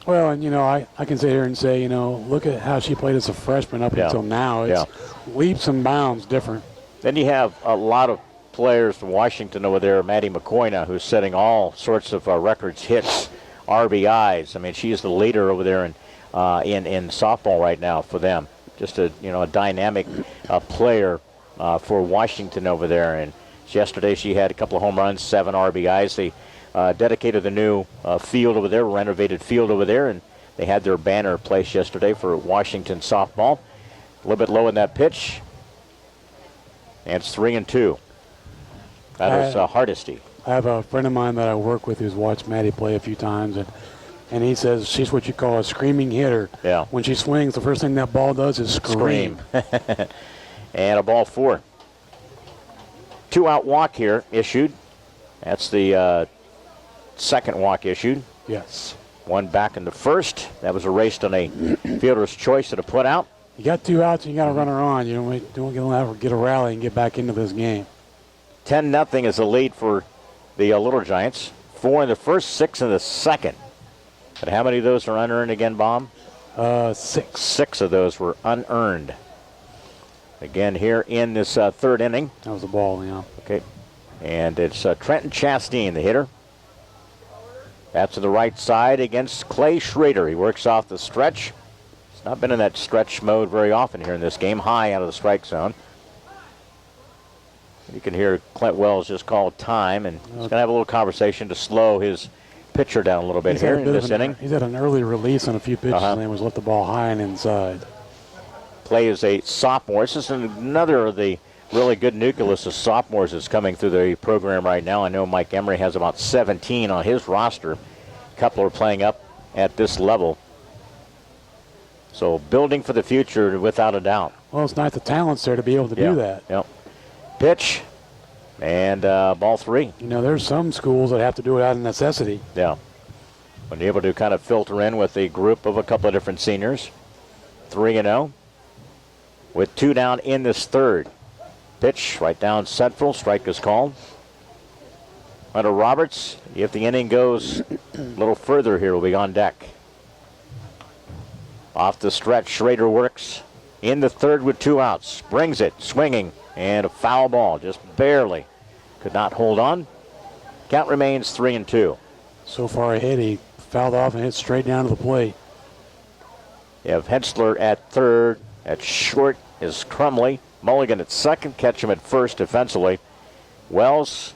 Well, and, I can sit here and say, look at how she played as a freshman up until now. It's leaps and bounds different. Then you have a lot of players from Washington over there, Maddie McCoy now, who's setting all sorts of records, hits, RBIs. I mean, she's the leader over there in softball right now for them. Just a dynamic player for Washington over there. And yesterday she had a couple of home runs, 7 RBIs. They dedicated the new field over there, renovated field over there, and they had their banner placed yesterday for Washington softball. A little bit low in that pitch, and it's 3-2. That is Hardesty. I have a friend of mine that I work with who's watched Maddie play a few times, and he says she's what you call a screaming hitter. Yeah. When she swings, the first thing that ball does is scream. And a ball 4. 2-out walk here issued. That's the second walk issued. Yes. One back in the first. That was erased on a fielder's choice to put out. You got 2 outs and you got a runner on. You don't get a rally and get back into this game. 10-0 is the lead for the Little Giants. 4 in the first, 6 in the second. But how many of those are unearned again, Bob? 6. 6 of those were unearned. Again here in this third inning. That was a ball, yeah. Okay. And it's Trenton Chastain, the hitter. That's to the right side against Clay Schrader. He works off the stretch. He's not been in that stretch mode very often here in this game. High out of the strike zone. You can hear Clint Wells just call time, and he's going to have a little conversation to slow his pitcher down a little bit here in this inning. He's had an early release on a few pitches, and he was let the ball high and inside. Clay is a sophomore. This is another of the really good nucleus of sophomores that's coming through the program right now. I know Mike Emery has about 17 on his roster. A couple are playing up at this level. So building for the future without a doubt. Well, it's nice the talent's there to be able to do that. Yep. Pitch, and ball 3. There's some schools that have to do it out of necessity. Yeah. When you're able to kind of filter in with a group of a couple of different seniors. 3-0 with 2 down in this third. Pitch right down central. Strike is called. Hunter Roberts, if the inning goes a little further here, will be on deck. Off the stretch, Schrader works in the third with 2 outs. Brings it, swinging. And a foul ball, just barely. Could not hold on. Count remains 3-2. So far ahead, he fouled off and hit straight down to the plate. You have Hentzler at third. At short, is Crumley. Mulligan at second, Ketchum at first defensively. Wells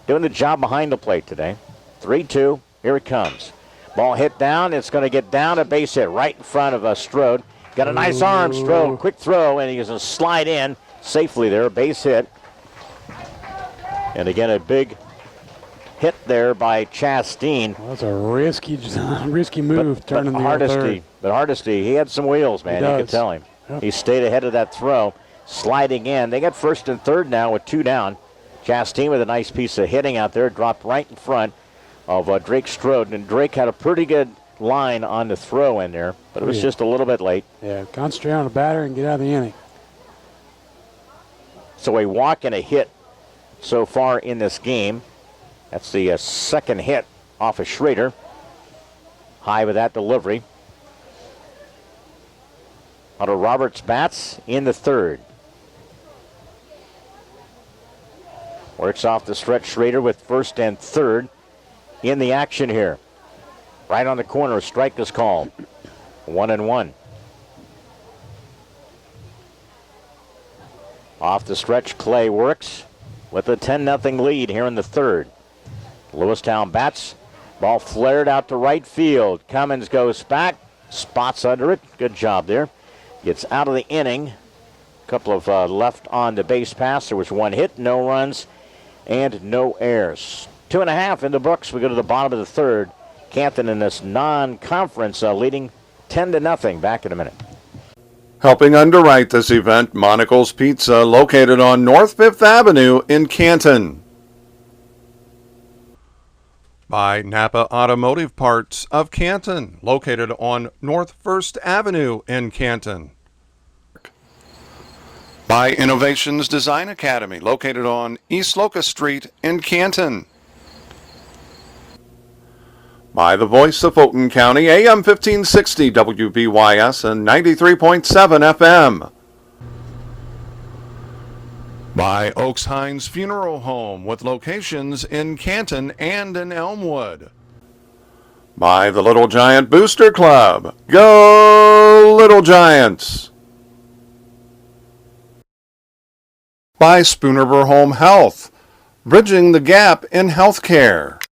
doing the job behind the plate today. 3-2, here it comes. Ball hit down, it's going to get down, a base hit right in front of Strode. Got a nice arm, Strode, quick throw, and he's going to slide in safely there, base hit. And again, a big hit there by Chastain. Well, that's a risky move, turning the third. But Hardesty, he had some wheels, man. You could tell him. Yep. He stayed ahead of that throw, sliding in. They got first and third now with 2 down. Chastain with a nice piece of hitting out there, dropped right in front of Drake Strode. And Drake had a pretty good line on the throw in there, but it was just a little bit late. Yeah, concentrate on the batter and get out of the inning. So a walk and a hit so far in this game. That's the second hit off of Schrader. High with that delivery. Hunter Roberts bats in the third. Works off the stretch. Schrader with first and third in the action here. Right on the corner, a strike is called. 1-1. Off the stretch, Clay works with a 10-0 lead here in the third. Lewistown bats. Ball flared out to right field. Cummins goes back. Spots under it. Good job there. Gets out of the inning. A couple of left on the base pass. There was 1 hit, no runs, and no errors. 2.5 in the books. We go to the bottom of the third. Canton in this non-conference leading 10-0. Back in a minute. Helping underwrite this event, Monocle's Pizza, located on North 5th Avenue in Canton. By Napa Automotive Parts of Canton, located on North 1st Avenue in Canton. By Innovations Design Academy, located on East Locust Street in Canton. By the voice of Fulton County, AM 1560 WBYS and 93.7 FM. By Oaks Hines Funeral Home with locations in Canton and in Elmwood. By the Little Giant Booster Club. Go Little Giants! By Spoonerver Home Health, bridging the gap in healthcare.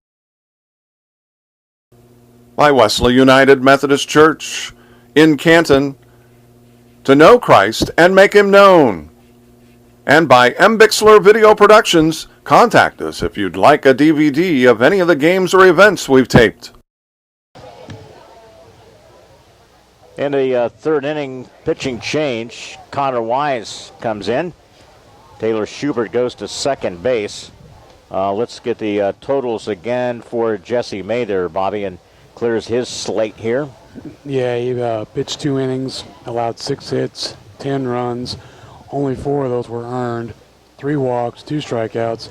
By Wesley United Methodist Church in Canton, to know Christ and make him known. And by M. Bixler Video Productions, contact us if you'd like a DVD of any of the games or events we've taped. In the third inning, pitching change, Connor Wise comes in. Taylor Schubert goes to second base. Let's get the totals again for Jesse May there, Bobby, and clears his slate here. Yeah, he pitched 2 innings, allowed 6 hits, 10 runs. Only 4 of those were earned. 3 walks, 2 strikeouts,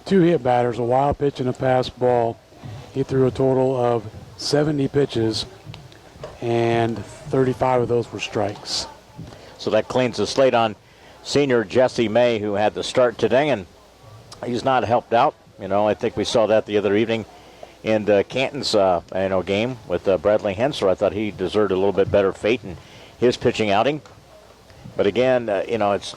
2 hit batters, a wild pitch, and a pass ball. He threw a total of 70 pitches, and 35 of those were strikes. So that cleans the slate on senior Jesse May, who had the start today, and he's not helped out. You know, I think we saw that the other evening in Canton's game with Bradley Hensler. I thought he deserved a little bit better fate in his pitching outing. But again, it's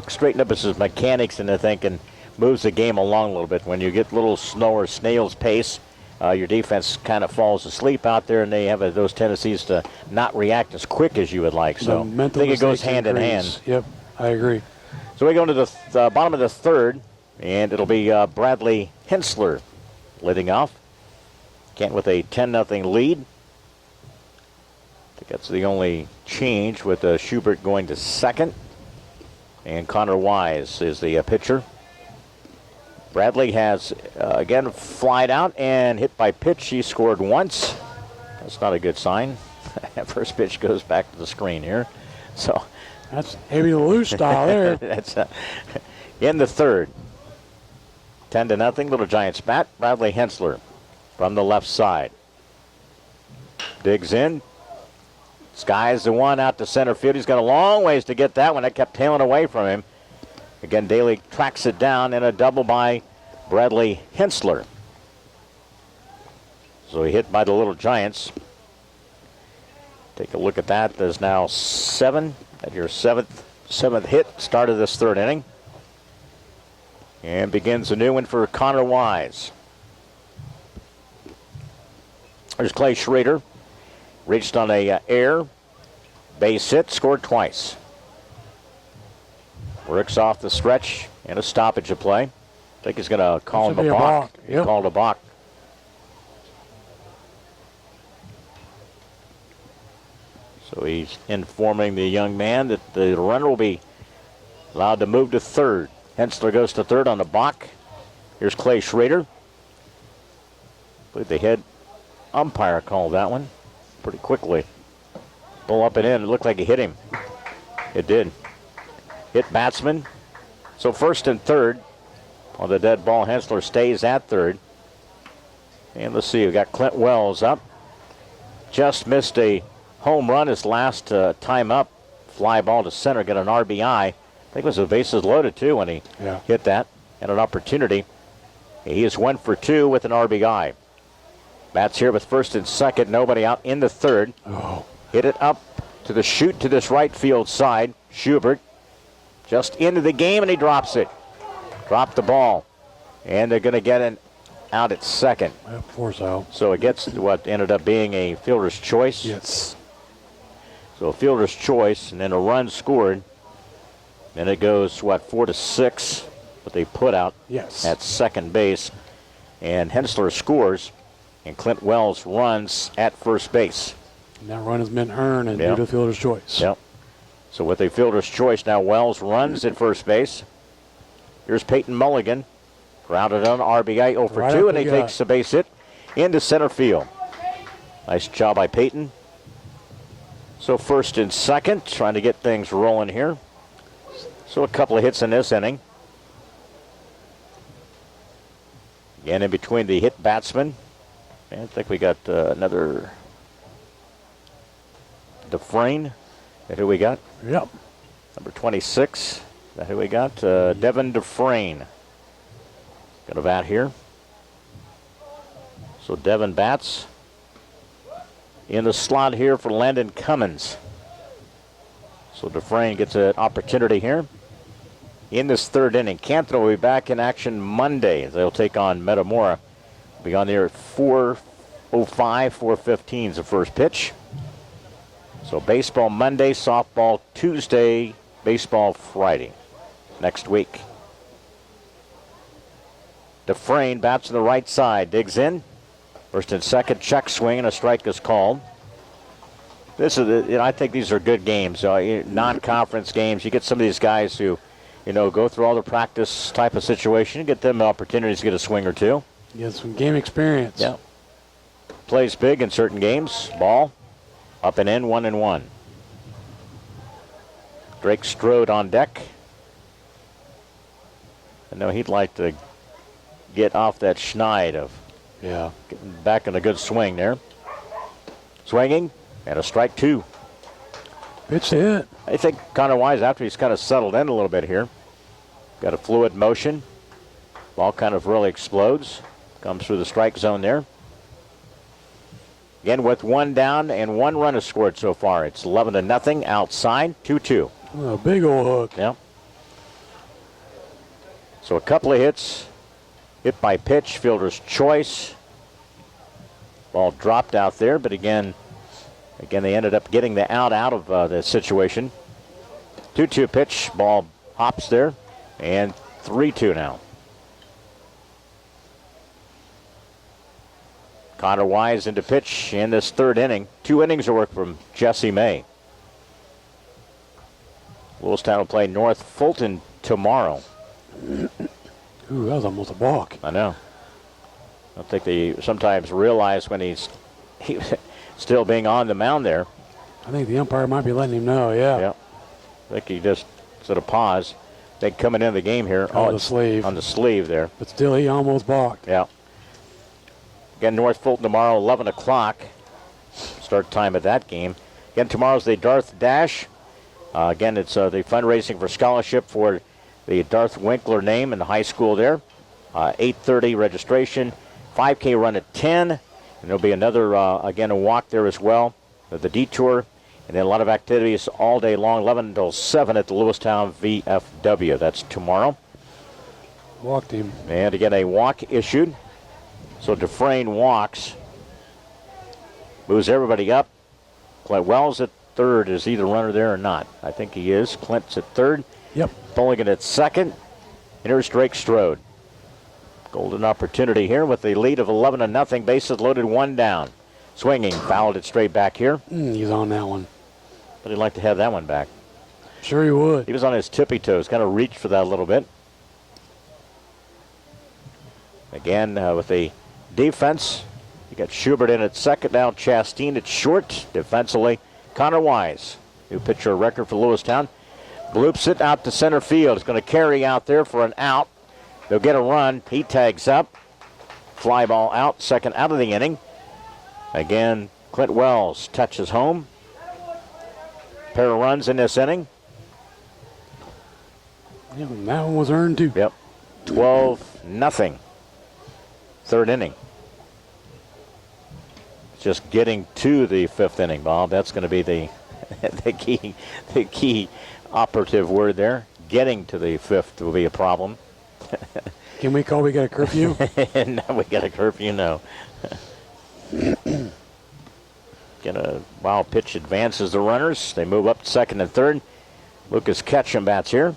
straighten up his mechanics and I think and moves the game along a little bit. When you get a little slower snail's pace, your defense kind of falls asleep out there, and they have those tendencies to not react as quick as you would like. So I think it goes hand in hand. Yep, I agree. So we go to the bottom of the third, and it'll be Bradley Hensler leading off. Kent with a 10-0 lead. I think that's the only change with Schubert going to second. And Connor Wise is the pitcher. Bradley has, again, flied out and hit by pitch. He scored once. That's not a good sign. First pitch goes back to the screen here. So that's heavy to lose style there. That's in the third. 10-0, Little Giants bat. Bradley Hensler from the left side. Digs in. Skies the one out to center field. He's got a long ways to get that one. That kept tailing away from him. Again, Daly tracks it down, and a double by Bradley Hensler. So he hit by the Little Giants. Take a look at that. There's now 7 at your 7th 7th hit, started this 3rd inning. And begins a new one for Connor Wise. There's Clay Schrader. Reached on a air. Base hit, scored twice. Works off the stretch and a stoppage of play. I think he's going to call him a balk. Yep. Called a balk. So he's informing the young man that the runner will be allowed to move to 3rd. Hensler goes to 3rd on the balk. Here's Clay Schrader. I believe the head umpire called that one pretty quickly. Pull up and in. It looked like he hit him. It did. Hit batsman. So 1st and 3rd on the dead ball. Hensler stays at 3rd. And let's see, we've got Clint Wells up. Just missed a home run his last time up. Fly ball to center, get an RBI. I think it was the bases loaded too when he hit that. And an opportunity. He is 1 for 2 with an RBI. Bats here with 1st and 2nd. Nobody out in the 3rd. Oh. Hit it up to the chute to this right field side. Schubert just into the game and he drops it. Dropped the ball. And they're going to get it out at 2nd. Force out. So it gets what ended up being a fielder's choice. Yes. So a fielder's choice and then a run scored. Then it goes, 4-6, what they put out at 2nd base. And Hensler scores, and Clint Wells runs at 1st base. And that run has been earned and due to fielder's choice. Yep. So with a fielder's choice, now Wells runs at 1st base. Here's Peyton Mulligan. Grounded on RBI 0 for 2, and he takes a base hit into center field. Nice job by Peyton. So 1st and 2nd, trying to get things rolling here. So a couple of hits in this inning. Again, in between the hit batsman. I think we got another Dufresne. Is that who we got? Yep. Number 26. Is that who we got? Devin Dufresne. Got a bat here. So Devin bats. In the slot here for Landon Cummins. So Dufresne gets an opportunity here in this 3rd inning. Canton will be back in action Monday. They'll take on Metamora. Be on there at 4:05, 4:15 is the first pitch. So baseball Monday, softball Tuesday, baseball Friday next week. Dufresne bats to the right side, digs in. 1st and 2nd, check swing, and a strike is called. This is, I think these are good games, non-conference games. You get some of these guys who, go through all the practice type of situation. You get them opportunities to get a swing or two. Get some game experience. Yeah. Plays big in certain games. Ball, up and in, 1-1. Drake Strode on deck. I know he'd like to get off that schneid of getting back in a good swing there. Swinging, and a strike 2. Pitch to hit. I think Connor Wise, after he's kind of settled in a little bit here, got a fluid motion. Ball kind of really explodes. Comes through the strike zone there. Again, with 1 down and 1 run is scored so far. It's 11-0 outside, 2-2. Oh, big old hook. Yeah. So a couple of hits. Hit by pitch, fielder's choice. Ball dropped out there, but again, they ended up getting the out of the situation. 2-2 pitch, ball hops there, and 3-2 now. Connor Wise into pitch in this 3rd inning. 2 innings of work from Jesse May. Lewistown will play North Fulton tomorrow. Ooh, that was almost a balk. I know. I don't think they sometimes realize when he's still being on the mound there. I think the umpire might be letting him know, yeah. I think he just sort of paused. They coming into the game here. On the sleeve. On the sleeve there. But still, he almost balked. Yeah. Again, North Fulton tomorrow, 11 o'clock. Start time of that game. Again, tomorrow's the Darth Dash. Again, it's the fundraising for scholarship for the Darth Winkler name in the high school there. 8:30 registration. 5K run at 10. And there'll be another, again, a walk there as well. The detour And then a lot of activities all day long, 11 until 7 at the Lewistown VFW. That's tomorrow. Walk team. And again, a walk issued. So Dufresne walks. Moves everybody up. Clint Wells at third. Is he the runner there or not? I think he is. Clint's at third. Yep. Mulligan at second. And here's Drake Strode. Golden opportunity here with the lead of 11-0. Bases loaded, one down. Swinging, fouled it straight back here. He's on that one. But he'd like to have that one back. Sure he would. He was on his tippy toes, kind of reached for that a little bit. Again, with the defense, you got Schubert in at second, now Chastain at short. Defensively, Connor Wise, new pitcher record for Lewistown. Bloops it out to center field. It's going to carry out there for an out. They'll get a run. He tags up. Fly ball out, second out of the inning. Again, Clint Wells touches home. Pair of runs in this inning. Yeah, that one was earned too. Yep. 12-0. Third inning. Just getting to the fifth inning, Bob. That's going to be the the key operative word there. Getting to the fifth will be a problem. Can we call we got a curfew? No, we got a curfew, no. Get a wild pitch, advances the runners. They move up to second and third. Lucas Ketchum bats here.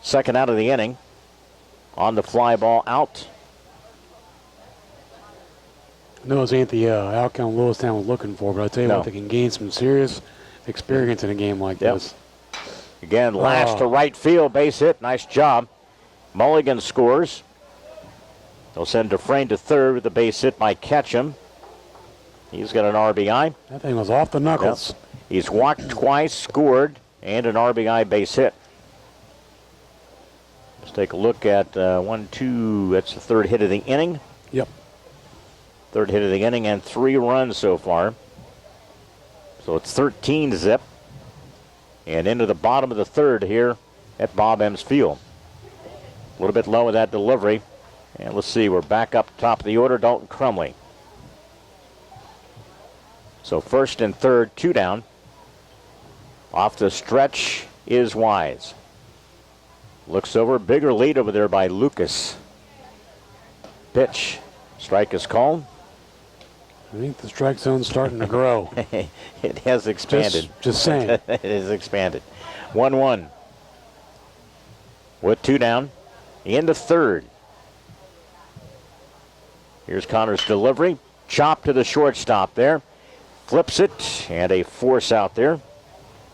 Second out of the inning. On the fly ball out. No, it ain't the outcome Lewistown was looking for, but I tell you what, they can gain some serious experience in a game like this. Again, last to right field, base hit. Nice job. Mulligan scores. They'll send Dufresne to third with a base hit by Ketchum. He's got an RBI. That thing was off the knuckles. Yep. He's walked twice, scored, and an RBI base hit. Let's take a look at 1, 2. That's the third hit of the inning. Yep. Third hit of the inning and 3 runs so far. So it's 13-0. And into the bottom of the third here at Bob Ems Field. A little bit low with that delivery. And let's see, we're back up top of the order, Dalton Crumley. So first and third, 2 down. Off the stretch is Wise. Looks over, bigger lead over there by Lucas. Pitch, strike is called. I think the strike zone's starting to grow. It has expanded. Just saying. It has expanded. 1-1. With 2 down. Into third. Here's Connor's delivery. Chop to the shortstop there. Flips it, and a force out there.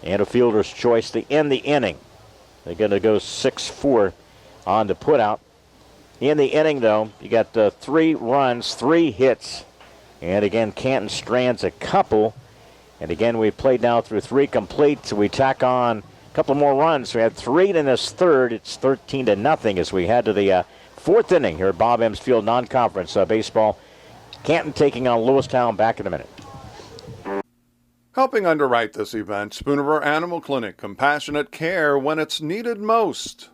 And a fielder's choice to end the inning. They're going to go 6-4 on the putout. In the inning, though, you got 3 runs, 3 hits. And again, Canton strands a couple. And again, we played now through 3 complete. So we tack on a couple more runs. We had 3 in this third. It's 13-0 as we head to the 4th inning here at Bob Ems Field non-conference baseball. Canton taking on Lewistown. Back in a minute. Helping underwrite this event, Spooniver Animal Clinic, compassionate care when it's needed most.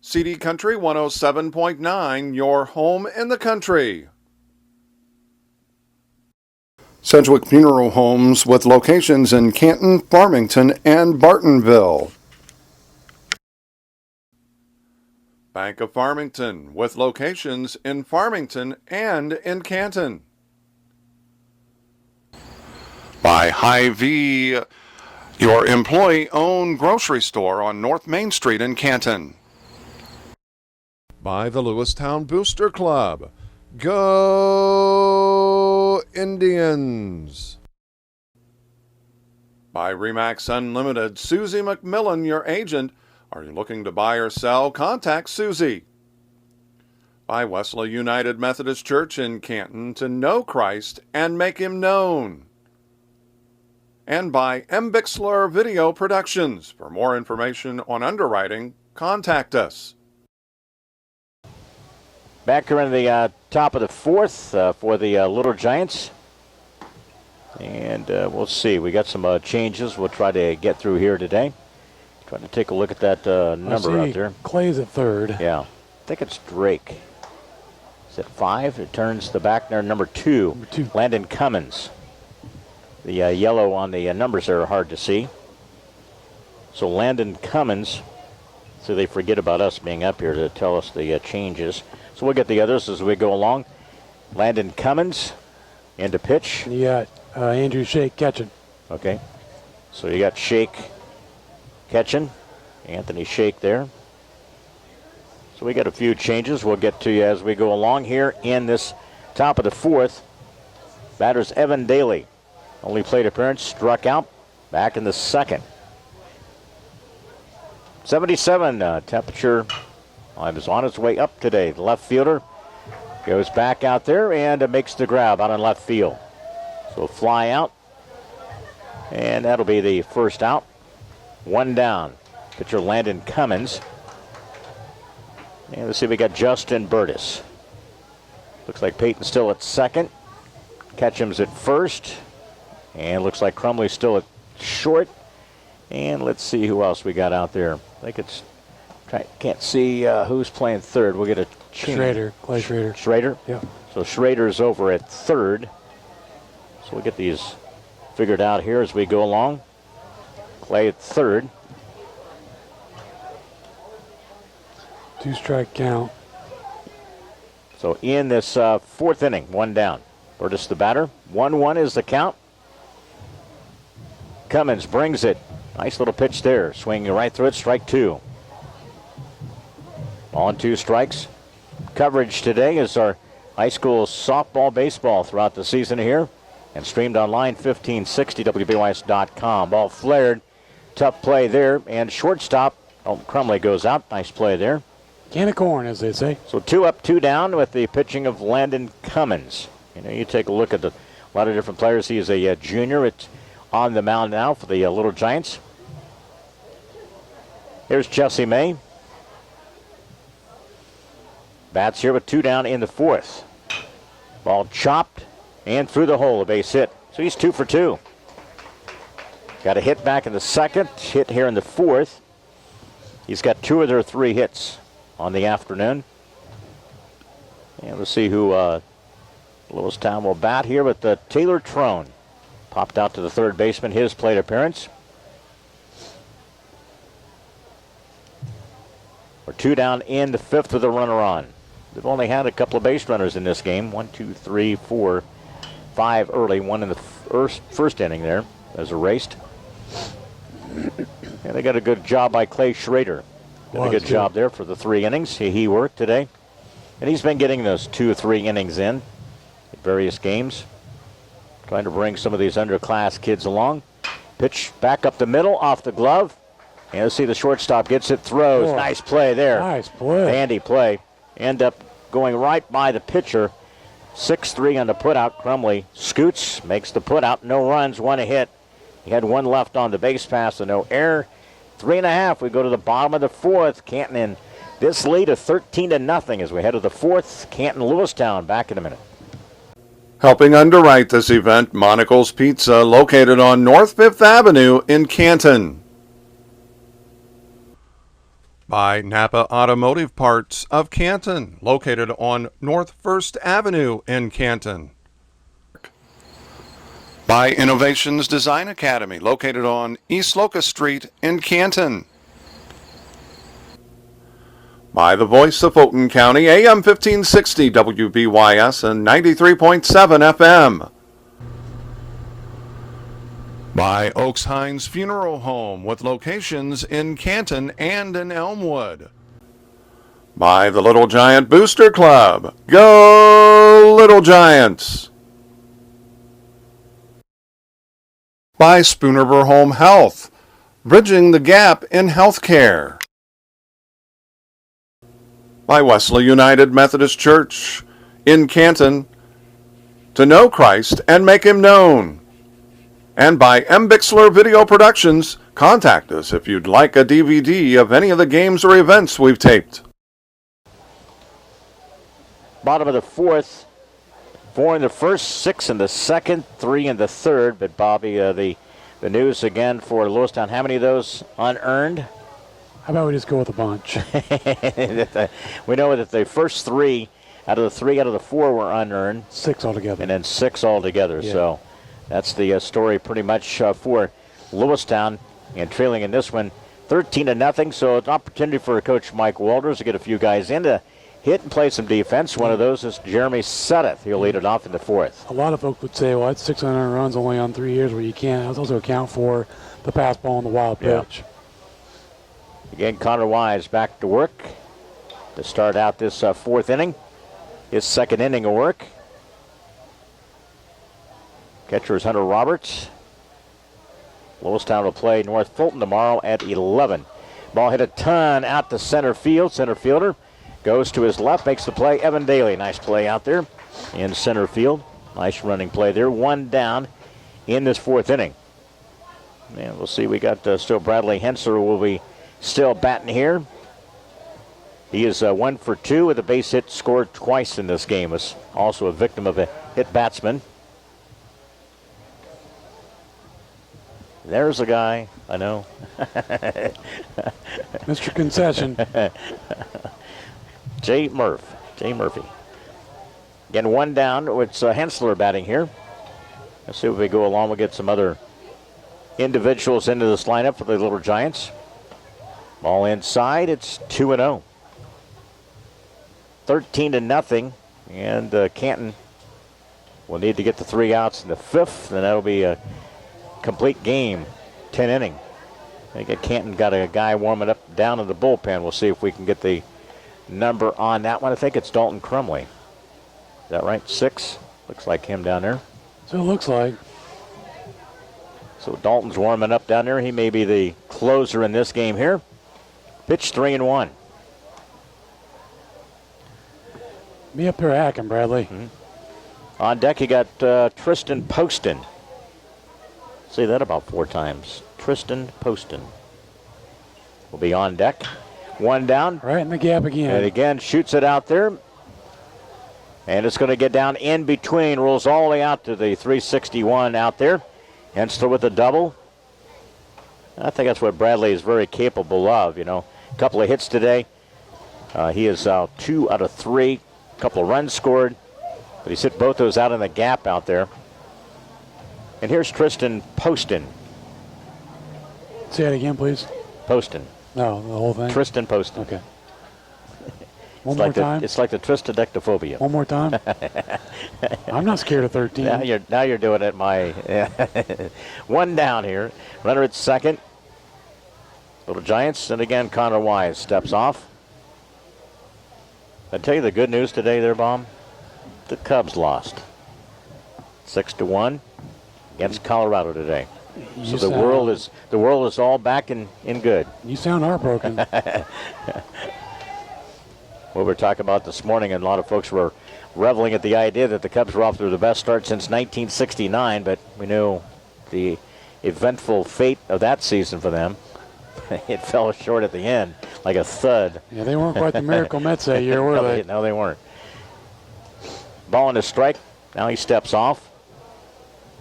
CD Country 107.9, your home in the country. Sedgwick Funeral Homes with locations in Canton, Farmington, and Bartonville. Bank of Farmington with locations in Farmington and in Canton. By Hy-Vee, your employee-owned grocery store on North Main Street in Canton. By the Lewistown Booster Club. Go Indians! By Remax Unlimited, Susie McMillan, your agent. Are you looking to buy or sell? Contact Susie. By Wesley United Methodist Church in Canton, to know Christ and make him known. And by M. Bixler Video Productions. For more information on underwriting, contact us. Back here in the top of the 4th for the Little Giants. And we'll see. We got some changes we'll try to get through here today. Trying to take a look at that number out there. Clay's at third. Yeah. I think it's Drake. It's at 5. It turns the back there, number 2. Landon Cummins. The yellow on the numbers there are hard to see. So Landon Cummins, so they forget about us being up here to tell us the changes. So we'll get the others as we go along. Landon Cummins into pitch. You got Andrew Shake catching. Okay. So you got Shake catching. Anthony Shake there. So we got a few changes. We'll get to you as we go along here in this top of the 4th. Batter's Evan Daly. Only plate appearance, struck out back in the 2nd. 77 temperature. It was on its way up today. The left fielder goes back out there and makes the grab out in left field. So fly out. And that'll be the first out. 1 down. Pitcher Landon Cummins. And let's see, we got Justin Burtis. Looks like Peyton's still at 2nd. Ketchum's at 1st. And looks like Crumley's still at short. And let's see who else we got out there. I think it's, can't see who's playing 3rd. We'll get a change. Schrader, Clay Schrader. Schrader? Yeah. So Schrader's over at 3rd. So we'll get these figured out here as we go along. Clay at 3rd. 2-strike count. So in this 4th inning, 1 down. Burtis the batter. 1-1 is the count. Cummins brings it. Nice little pitch there. Swinging right through it. Strike 2. On 2 strikes. Coverage today is our high school softball, baseball throughout the season here. And streamed online, 1560 WBYS.com. Ball flared. Tough play there. And shortstop. Oh, Crumley goes out. Nice play there. Can of corn, as they say. So 2 up, 2 down with the pitching of Landon Cummins. You know, you take a look at a lot of different players. He is a junior. It's on the mound now for the Little Giants. Here's Jesse May. Bats here with 2 down in the 4th. Ball chopped and through the hole, a base hit. So he's 2 for 2. Got a hit back in the 2nd, hit here in the 4th. He's got 2 of their 3 hits on the afternoon. And let's see who Lewistown will bat here with Taylor Trone. Popped out to the 3rd baseman, his plate appearance. We're 2 down in the 5th with a runner on. They've only had a couple of base runners in this game. 1, 2, 3, 4, 5 early. 1 in the first inning there. As erased. And they got a good job by Clay Schrader. Did a good job there for the 3 innings. He worked today. And he's been getting those 2 or 3 innings in various games. Trying to bring some of these underclass kids along. Pitch back up the middle, off the glove. And let's see, the shortstop gets it, throws. Oh, nice play there. Nice play. Dandy play. End up going right by the pitcher. 6-3 on the putout. Crumley scoots, makes the putout. No runs, 1 hit. He had 1 left on the base pass, so no error. 3.5. We go to the bottom of the 4th. Canton in this lead of 13-0 as we head to the 4th. Canton Lewistown back in a minute. Helping underwrite this event, Monocle's Pizza, located on North 5th Avenue in Canton. By Napa Automotive Parts of Canton, located on North 1st Avenue in Canton. By Innovations Design Academy, located on East Locust Street in Canton. By the voice of Fulton County, AM 1560 WBYS and 93.7 FM. By Oaks Hines Funeral Home with locations in Canton and in Elmwood. By the Little Giant Booster Club. Go Little Giants! By Spoonerver Home Health, bridging the gap in healthcare. By Wesley United Methodist Church in Canton, to know Christ and make him known. And by M. Bixler Video Productions, contact us if you'd like a DVD of any of the games or events we've taped. Bottom of the 4th, 4 in the 1st, 6 in the 2nd, 3 in the 3rd. But Bobby, the news again for Lewistown, how many of those unearned? How about we just go with a bunch? We know that the first 3 Out of the 4 were unearned. 6 altogether. And then 6 altogether. Yeah. So that's the story pretty much for Lewistown. And trailing in this one 13-0. So it's an opportunity for Coach Mike Walters to get a few guys in to hit and play some defense. One of those is Jeremy Suddeth. He'll lead it off in the 4th. A lot of folks would say, well, that's 600 runs only on 3 years, where you can't also account for the pass ball and the wild pitch. Yeah. Again, Connor Wise back to work to start out this 4th inning. His 2nd inning of work. Catcher is Hunter Roberts. Lewistown will play North Fulton tomorrow at 11. Ball hit a ton out to center field. Center fielder goes to his left, makes the play. Evan Daly, nice play out there in center field. Nice running play there. 1 down in this 4th inning. And we'll see. We got still Bradley Hensler will be still batting here. He is 1 for 2 with a base hit, scored twice in this game. Was also a victim of a hit batsman. There's a guy, I know. Mr. Concession. Jay Murphy. Again, 1 down. It's Hensler batting here. Let's see if we go along. We'll get some other individuals into this lineup for the Little Giants. Ball inside. It's 2-0. 13-0. And Canton will need to get the 3 outs in the 5th. And that'll be a complete game, 10 inning. I think Canton got a guy warming up down in the bullpen. We'll see if we can get the number on that one. I think it's Dalton Crumley. Is that right? 6? Looks like him down there. So it looks like. So Dalton's warming up down there. He may be the closer in this game here. Pitch 3-1. Me up there hacking, Bradley. Mm-hmm. On deck, you got Tristan Poston. Say that about 4 times. Tristan Poston will be on deck. 1 down. Right in the gap again. And again, shoots it out there. And it's going to get down in between. Rolls all the way out to the 361 out there. Hensler with a double. I think that's what Bradley is very capable of. You know, a couple of hits today. He is 2 out of 3. A couple of runs scored. But he's hit both those out in the gap out there. And here's Tristan Poston. Say it again, please. Poston. No, the whole thing. Tristan Poston. Okay. One more time. It's like the Tristodectophobia. One more time. I'm not scared of 13. Now you're doing it. 1 down here. Runner at 2nd. Little Giants, and again Connor Wise steps off. I tell you the good news today, there, Bob. The Cubs lost 6-1 against Colorado today. So the world is all back in good. You sound heartbroken. What we're talking about this morning, and a lot of folks were reveling at the idea that the Cubs were off to the best start since 1969, but we know the eventful fate of that season for them. It fell short at the end, like a thud. Yeah, they weren't quite the Miracle Mets that year, were they? No, they weren't. Ball on his strike. Now he steps off.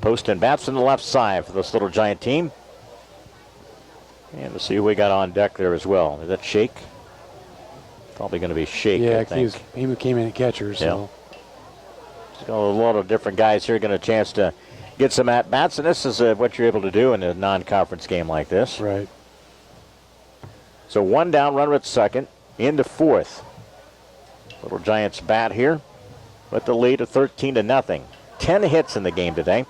Poston bats from the left side for this Little Giant team. And we'll see who we got on deck there as well. Is that Shake? Probably going to be Shake, yeah, I think. He came in at catcher, so. Yeah. So a lot of different guys here getting a chance to get some at-bats, and this is what you're able to do in a non-conference game like this. Right. So 1 down, runner at 2nd, into 4th. Little Giants bat here with the lead of 13-0. 10 hits in the game today.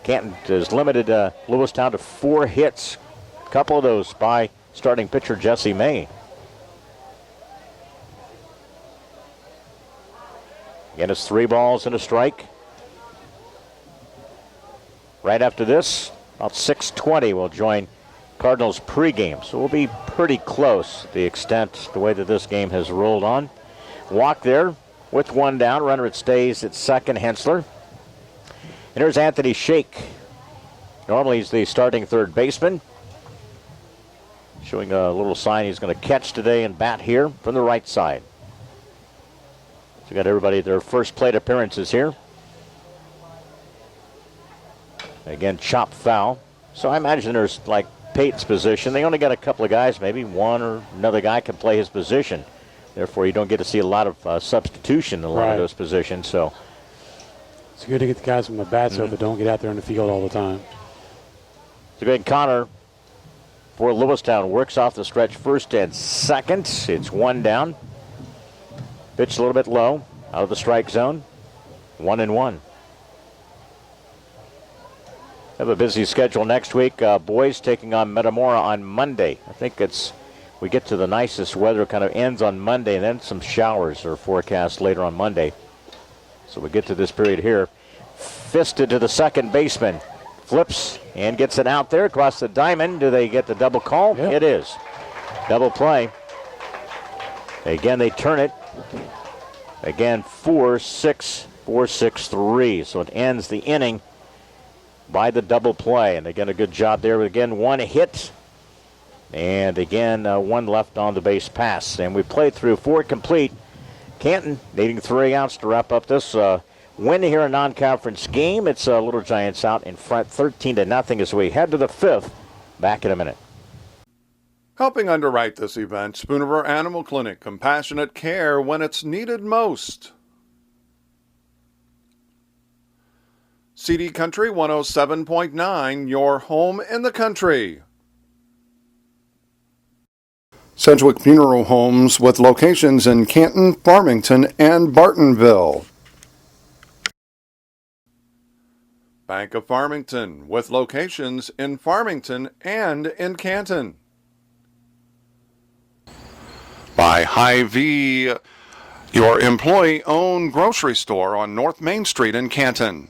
Canton has limited Lewistown to 4 hits. A couple of those by starting pitcher Jesse May. Again, it's 3 balls and a strike. Right after this, about 6:20, we'll join Cardinals pregame. So we'll be pretty close, the extent, the way that this game has rolled on. Walk there with 1 down. Runner it stays at 2nd, Hensler. And here's Anthony Shake. Normally he's the starting 3rd baseman. Showing a little sign he's going to catch today and bat here from the right side. So we got everybody at their first plate appearances here. Again, chop foul. So I imagine there's like Peyton's position. They only got a couple of guys, maybe one or another guy can play his position. Therefore, you don't get to see a lot of substitution in a lot of those positions. So it's good to get the guys from the bats that don't get out there in the field all the time. So Greg Connor for Lewistown works off the stretch first and second. It's one down. Pitch a little bit low, out of the strike zone. 1-1. Have a busy schedule next week. Boys taking on Metamora on Monday. I think we get to the nicest weather, kind of ends on Monday, and then some showers are forecast later on Monday. So we get to this period here. Fisted to the second baseman. Flips and gets it out there across the diamond. Do they get the double call? Yep. It is. Double play. Again, they turn it. Again, 4-6, 4-6-3. So it ends the inning by the double play. And again, a good job there. Again, one hit. And again, one left on the base pass. And we played through 4 complete. Canton needing 3 outs to wrap up this win here, a non-conference game. It's Little Giants out in front 13-0 as we head to the 5th. Back in a minute. Helping underwrite this event, Spooniver Animal Clinic, compassionate care when it's needed most. CD Country 107.9, your home in the country. Sedgwick Funeral Homes with locations in Canton, Farmington, and Bartonville. Bank of Farmington with locations in Farmington and in Canton. By Hy-Vee, your employee-owned grocery store on North Main Street in Canton.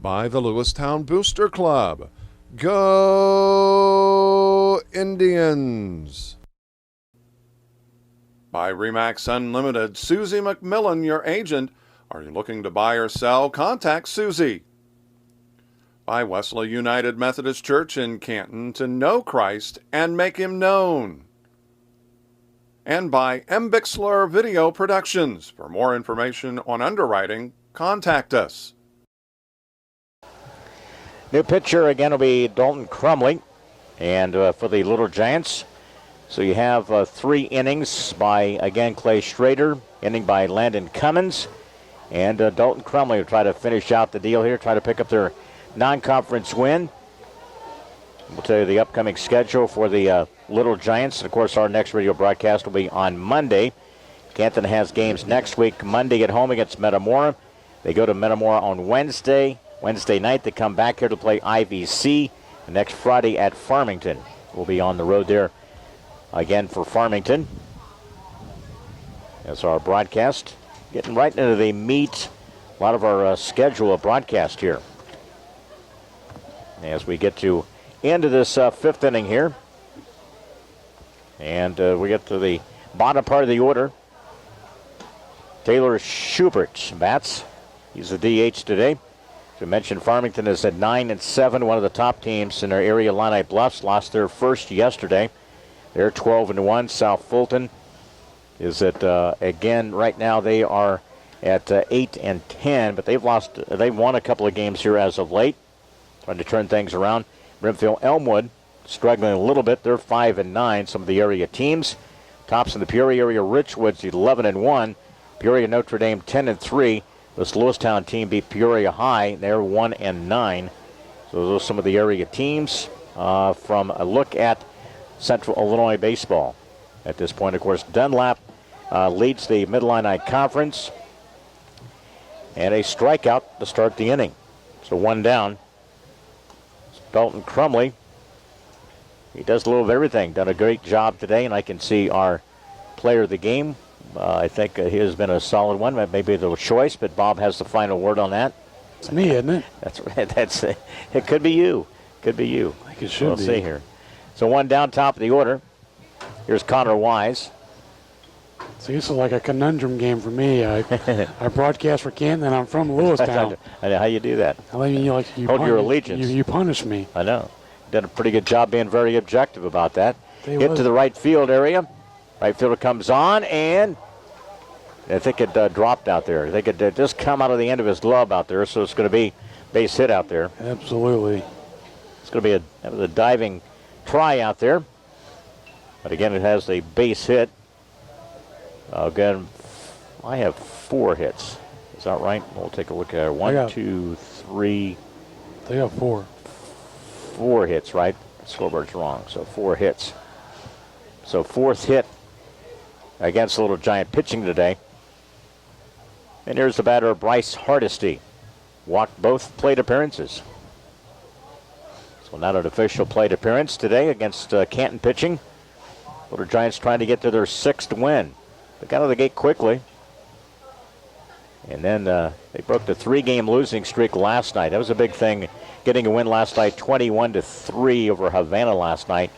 By the Lewistown Booster Club. Go Indians! By Remax Unlimited, Susie McMillan, your agent. Are you looking to buy or sell? Contact Susie. By Wesley United Methodist Church in Canton, to know Christ and make him known. And by M. Bixler Video Productions. For more information on underwriting, contact us. New pitcher again will be Dalton Crumley, and for the Little Giants. So you have 3 innings by, again, Clay Schrader, inning by Landon Cummins, and Dalton Crumley will try to finish out the deal here, try to pick up their non-conference win. We'll tell you the upcoming schedule for the Little Giants. And, of course, our next radio broadcast will be on Monday. Canton has games next week. Monday at home against Metamora. They go to Metamora on Wednesday. Wednesday night, they come back here to play IVC. And next Friday at Farmington. We'll be on the road there again for Farmington. That's our broadcast. Getting right into the meat. A lot of our schedule of broadcast here. As we get to end of this 5th inning here. And we get to the bottom part of the order. Taylor Schubert bats. He's the DH today. As we mentioned, Farmington is at 9-7, one of the top teams in our area. Illini Bluffs lost their first yesterday. They're 12-1. South Fulton is at, again, right now they are at 8-10, but they've won a couple of games here as of late, trying to turn things around. Brimfield Elmwood struggling a little bit. They're 5-9, some of the area teams. Tops in the Peoria area, Richwood's 11-1. Peoria Notre Dame 10-3. This Lewistown team beat Peoria High. They're 1-9. So those are some of the area teams from a look at Central Illinois baseball. At this point, of course, Dunlap leads the Mid-Illini Conference. And a strikeout to start the inning. So one down. Dalton Crumley. He does a little of everything. Done a great job today, and I can see our player of the game. I think he has been a solid one. Maybe the choice, but Bob has the final word on that. It's me, isn't it? That's right. It could be you. Could be you. I think it should be. We'll see here. So one down, top of the order. Here's Connor Wise. See, this is like a conundrum game for me. I broadcast for Canton, and I'm from Lewistown. I know how you do that. I mean, you hold your allegiance. You punish me. I know. Done a pretty good job being very objective about that. Hit to the right field area. Right fielder comes on, and I think it dropped out there. I think it just come out of the end of his glove out there, so it's going to be base hit out there. Absolutely. It's going to be a diving try out there. But again, it has a base hit. Again, I have 4 hits. Is that right? We'll take a look at it. 1, 2, 3. They got 4. 4 hits, right? Scoreboard's wrong, so 4 hits. So 4th hit against the Little Giant pitching today. And here's the batter, Bryce Hardesty. Walked both plate appearances. So not an official plate appearance today against Canton pitching. Little Giants trying to get to their 6th win. They got out of the gate quickly. And then they broke the 3-game losing streak last night. That was a big thing, getting a win last night, 21-3 over Havana last night.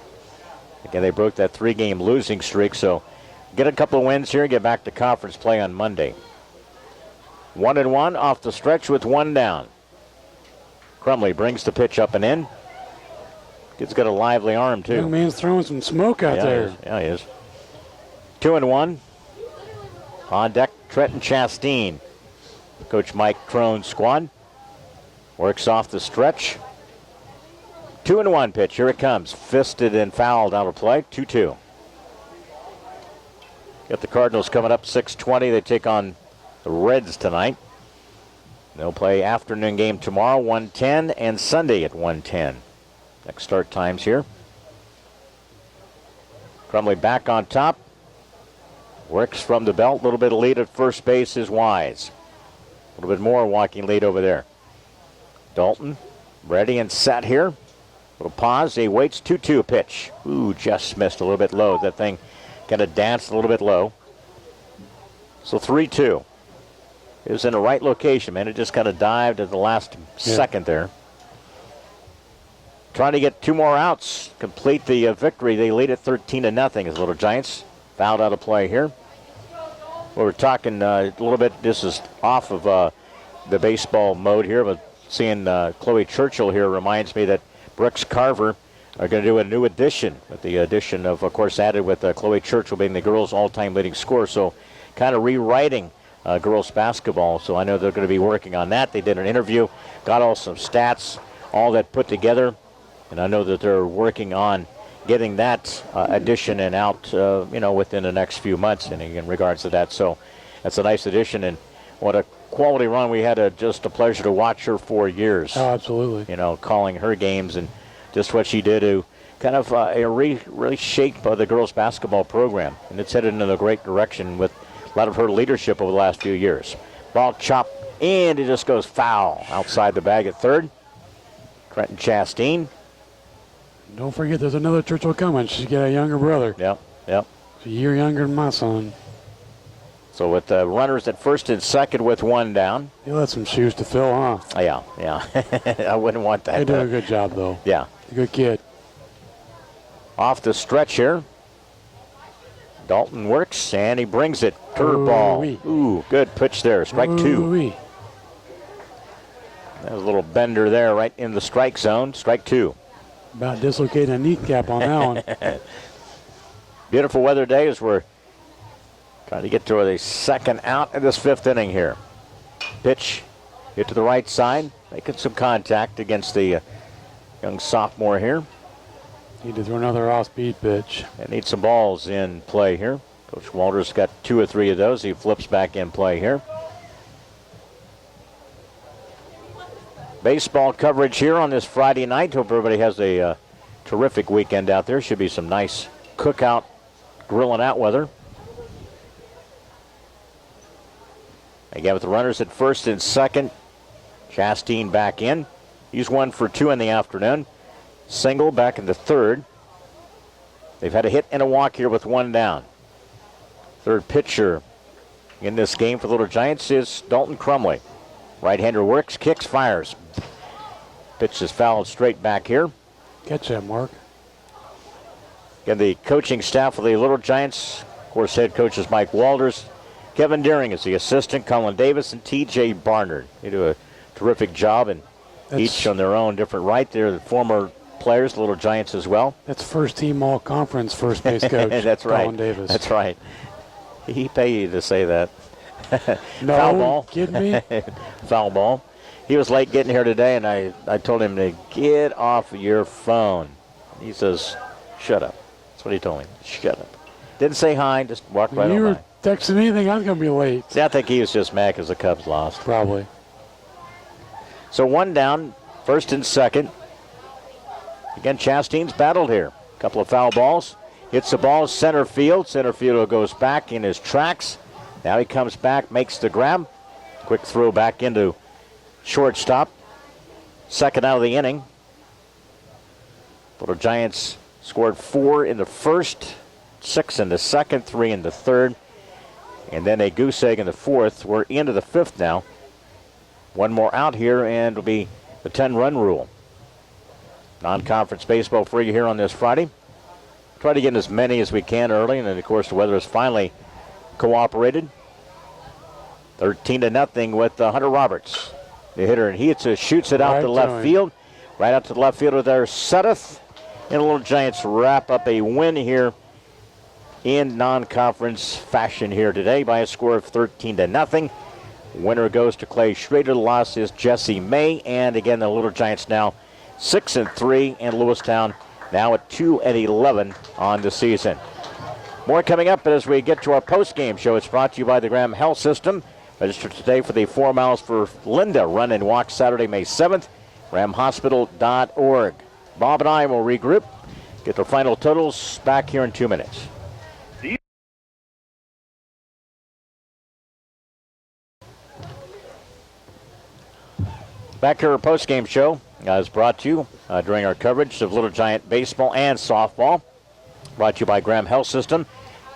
Again, they broke that 3-game losing streak, so get a couple of wins here and get back to conference play on Monday. 1-1 off the stretch with 1 down. Crumley brings the pitch up and in. Kid's got a lively arm, too. Young man's throwing some smoke out there. He is. Yeah, he is. 2-1. On deck, Trenton Chastain. Coach Mike Crone's squad. Works off the stretch. 2-1 pitch. Here it comes. Fisted and fouled out of play. 2-2. Got the Cardinals coming up 6:20. They take on the Reds tonight. They'll play afternoon game tomorrow, 1:10, and Sunday at 1:10. Next start times here. Crumley back on top. Works from the belt. A little bit of lead at first base is Wise. A little bit more walking lead over there. Dalton ready and set here. Little pause. He waits. 2-2 pitch. Ooh, just missed a little bit low. That thing kind of danced a little bit low. So 3-2. It was in the right location, man. It just kind of dived at the last second there. Trying to get 2 more outs, complete the victory. They lead at 13-0 as Little Giants. Fouled out of play here. Well, we're talking a little bit, this is off of the baseball mode here, but seeing Chloe Churchill here reminds me that Brooks Carver are going to do a new addition, with the addition of course, added with Chloe Churchill being the girls' all-time leading scorer. So kind of rewriting girls basketball. So I know they're going to be working on that. They did an interview, got all some stats, all that put together. And I know that they're working on getting that addition and out, within the next few months in regards to that. So that's a nice addition. And what a quality run. We had just a pleasure to watch her for years. Oh, absolutely. Calling her games and just what she did to kind of really shape the girls basketball program. And it's headed in a great direction with a lot of her leadership over the last few years. Ball chopped, and it just goes foul outside the bag at third. Trenton Chastain. Don't forget, there's another Churchill coming. She's got a younger brother. Yep. She's a year younger than my son. So with runners at first and second with 1 down. He'll have some shoes to fill, huh? Yeah. I wouldn't want that. They do a good job, though. Yeah. A good kid. Off the stretch here. Dalton works, and he brings it. Curveball. Ooh, good pitch there. Strike 2. That was a little bender there right in the strike zone. Strike 2. About dislocating a kneecap on that one. Beautiful weather day as we're trying to get to the second out in this 5th inning here. Pitch hit to the right side, making some contact against the young sophomore here. Need to throw another off-speed pitch. And need some balls in play here. Coach Walters got 2 or 3 of those. He flips back in play here. Baseball coverage here on this Friday night. Hope everybody has a terrific weekend out there. Should be some nice cookout, grilling out weather. Again with the runners at first and second. Chastain back in. He's 1 for 2 in the afternoon. Single back in the third. They've had a hit and a walk here with 1 down. Third pitcher in this game for the Little Giants is Dalton Crumley. Right-hander works, kicks, fires. Pitch is fouled straight back here. Catch that, Mark. Again, the coaching staff of the Little Giants, of course, head coach is Mike Walters. Kevin Deering is the assistant, Colin Davis, and T.J. Barnard. They do a terrific job, and each on their own different right. They're the former players, the Little Giants as well. That's first team all-conference first base coach. That's right. Colin Davis. That's right. He pay you to say that. No, foul ball. Kidding me? Foul ball. He was late getting here today, and I told him to get off your phone. He says, shut up. That's what he told me. Shut up. Didn't say hi, just walked right on by. texted me thinking I was going to be late. See, I think he was just mad because the Cubs lost. Probably. So one down, first and second. Again, Chastain's battled here. A couple of foul balls. Hits the ball center field. Center fielder goes back in his tracks. Now he comes back, makes the grab. Quick throw back into shortstop. Second out of the inning. Little Giants scored 4 in the first, 6 in the second, 3 in the third, and then a goose egg in the fourth. We're into the fifth now. One more out here, and it'll be the 10-run rule. Non-conference baseball for you here on this Friday. Try to get as many as we can early, and then, of course, the weather has finally cooperated. 13-0 with Hunter Roberts, the hitter, and he shoots it out to left field. Right out to the left fielder there, Sudduth. And the Little Giants wrap up a win here in non-conference fashion here today by a score of 13-0. Winner goes to Clay Schrader. The loss is Jesse May. And again, the Little Giants now 6-3, and Lewistown now at 2-11 on the season. More coming up as we get to our post-game show. It's brought to you by the Graham Health System. Register today for the 4 miles for Linda run and walk Saturday, May 7th. GrahamHospital.org. Bob and I will regroup, get the final totals back here in 2 minutes. Back here, our post-game show is brought to you during our coverage of Little Giant baseball and softball. Brought to you by Graham Health System.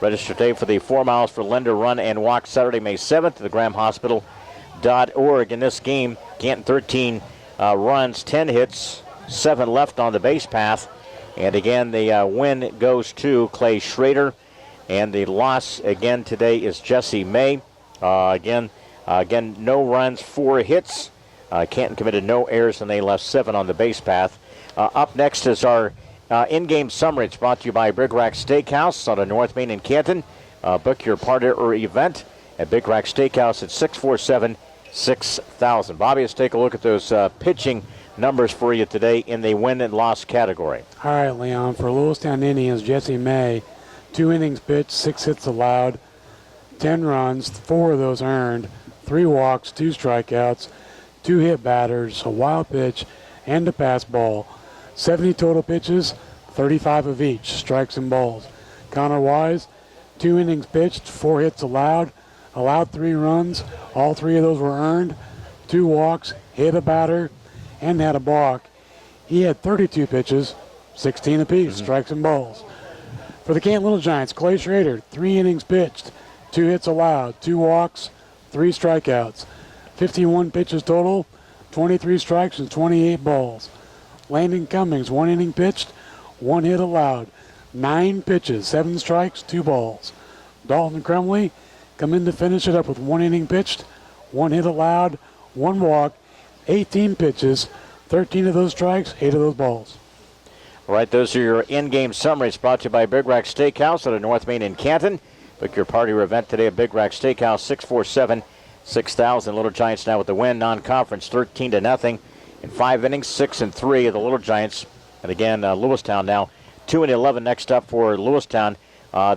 Register today for the 4 miles for Linda run and walk Saturday, May 7th at the GrahamHospital.org. In this game, Canton 13 runs, 10 hits, 7 left on the base path. And again, the win goes to Clay Schrader. And the loss again today is Jesse May. Again, no runs, 4 hits. Canton committed no errors, and they left 7 on the base path. Up next is our in-game summary. It's brought to you by Big Rack Steakhouse on North Main in Canton. Book your party or event at Big Rack Steakhouse at 647-6000. Bobby, let's take a look at those pitching numbers for you today in the win and loss category. All right, Leon. For Lewistown Indians, Jesse May, 2 innings pitched, 6 hits allowed, 10 runs, 4 of those earned, 3 walks, 2 strikeouts, 2 hit batters, a wild pitch, and a pass ball. 70 total pitches, 35 of each, strikes and balls. Connor Wise, 2 innings pitched, 4 hits allowed 3 runs. All 3 of those were earned. 2 walks, hit a batter, and had a balk. He had 32 pitches, 16 apiece, strikes and balls. For the Canton Little Giants, Clay Schrader, 3 innings pitched, 2 hits allowed, 2 walks, 3 strikeouts. 51 pitches total, 23 strikes and 28 balls. Landon Cummings, 1 inning pitched, 1 hit allowed, 9 pitches, 7 strikes, 2 balls. Dalton Crumley come in to finish it up with 1 inning pitched, 1 hit allowed, 1 walk, 18 pitches, 13 of those strikes, 8 of those balls. All right, those are your in-game summaries brought to you by Big Rack Steakhouse at North Main in Canton. Book your party or event today at Big Rack Steakhouse, 647-6000. Little Giants now with the win, non-conference 13-0 in 5 innings, 6-3 of the Little Giants. And again, Lewistown now 2-11. Next up for Lewistown,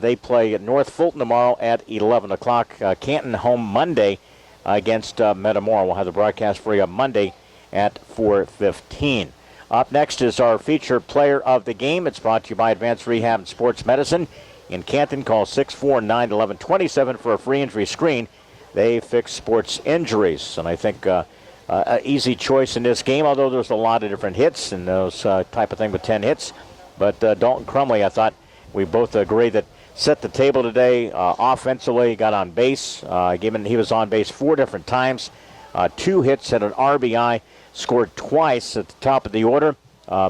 they play at North Fulton tomorrow at 11 o'clock. Canton home Monday against Metamora. We'll have the broadcast for you on Monday at 4:15. Up next is our featured player of the game. It's brought to you by Advanced Rehab and Sports Medicine in Canton. Call 649-1127 for a free injury screen. They fix sports injuries, and I think an easy choice in this game, although there's a lot of different hits and those type of thing with 10 hits. But Dalton Crumley, I thought we both agree that set the table today offensively, got on base. He was on base 4 different times, 2 hits and an RBI, scored twice at the top of the order,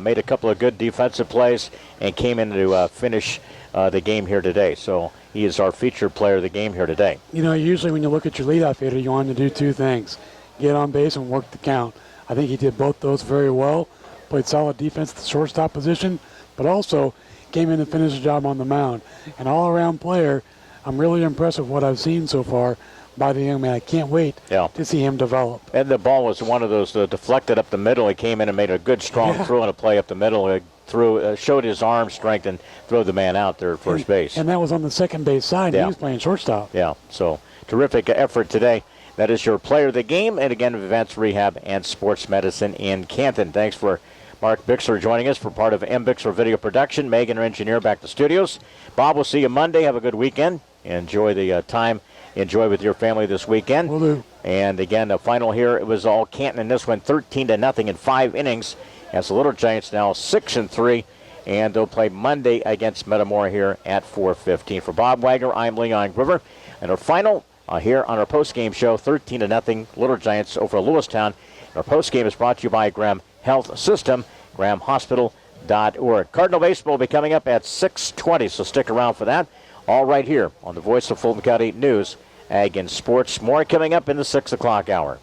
made a couple of good defensive plays, and came in to finish the game here today. So he is our featured player of the game here today. You know, usually when you look at your leadoff hitter, you want him to do 2 things. Get on base and work the count. I think he did both those very well. Played solid defense at the shortstop position, but also came in and finished the job on the mound. An all-around player. I'm really impressed with what I've seen so far by the young man. I can't wait to see him develop. And the ball was one of those deflected up the middle. He came in and made a good, strong throw and a play up the middle. showed his arm strength and threw the man out there at first base. And that was on the second base side. Yeah. He was playing shortstop. Yeah, so terrific effort today. That is your player of the game, and again, Advanced Rehab and Sports Medicine in Canton. Thanks for Mark Bixler joining us for part of M. Bixler Video Production. Megan, our engineer, back to studios. Bob, we'll see you Monday. Have a good weekend. Enjoy the time. Enjoy with your family this weekend. Will do. And again, the final here, it was all Canton in this one, 13-0 in 5 innings. As the Little Giants now 6-3, and they'll play Monday against Metamora here at 4:15. For Bob Wagner, I'm Leon Groover. And our final here on our postgame show, 13-0 Little Giants over Lewistown. Our postgame is brought to you by Graham Health System, grahamhospital.org. Cardinal baseball will be coming up at 6:20, so stick around for that. All right here on the Voice of Fulton County News, Ag and Sports. More coming up in the 6 o'clock hour.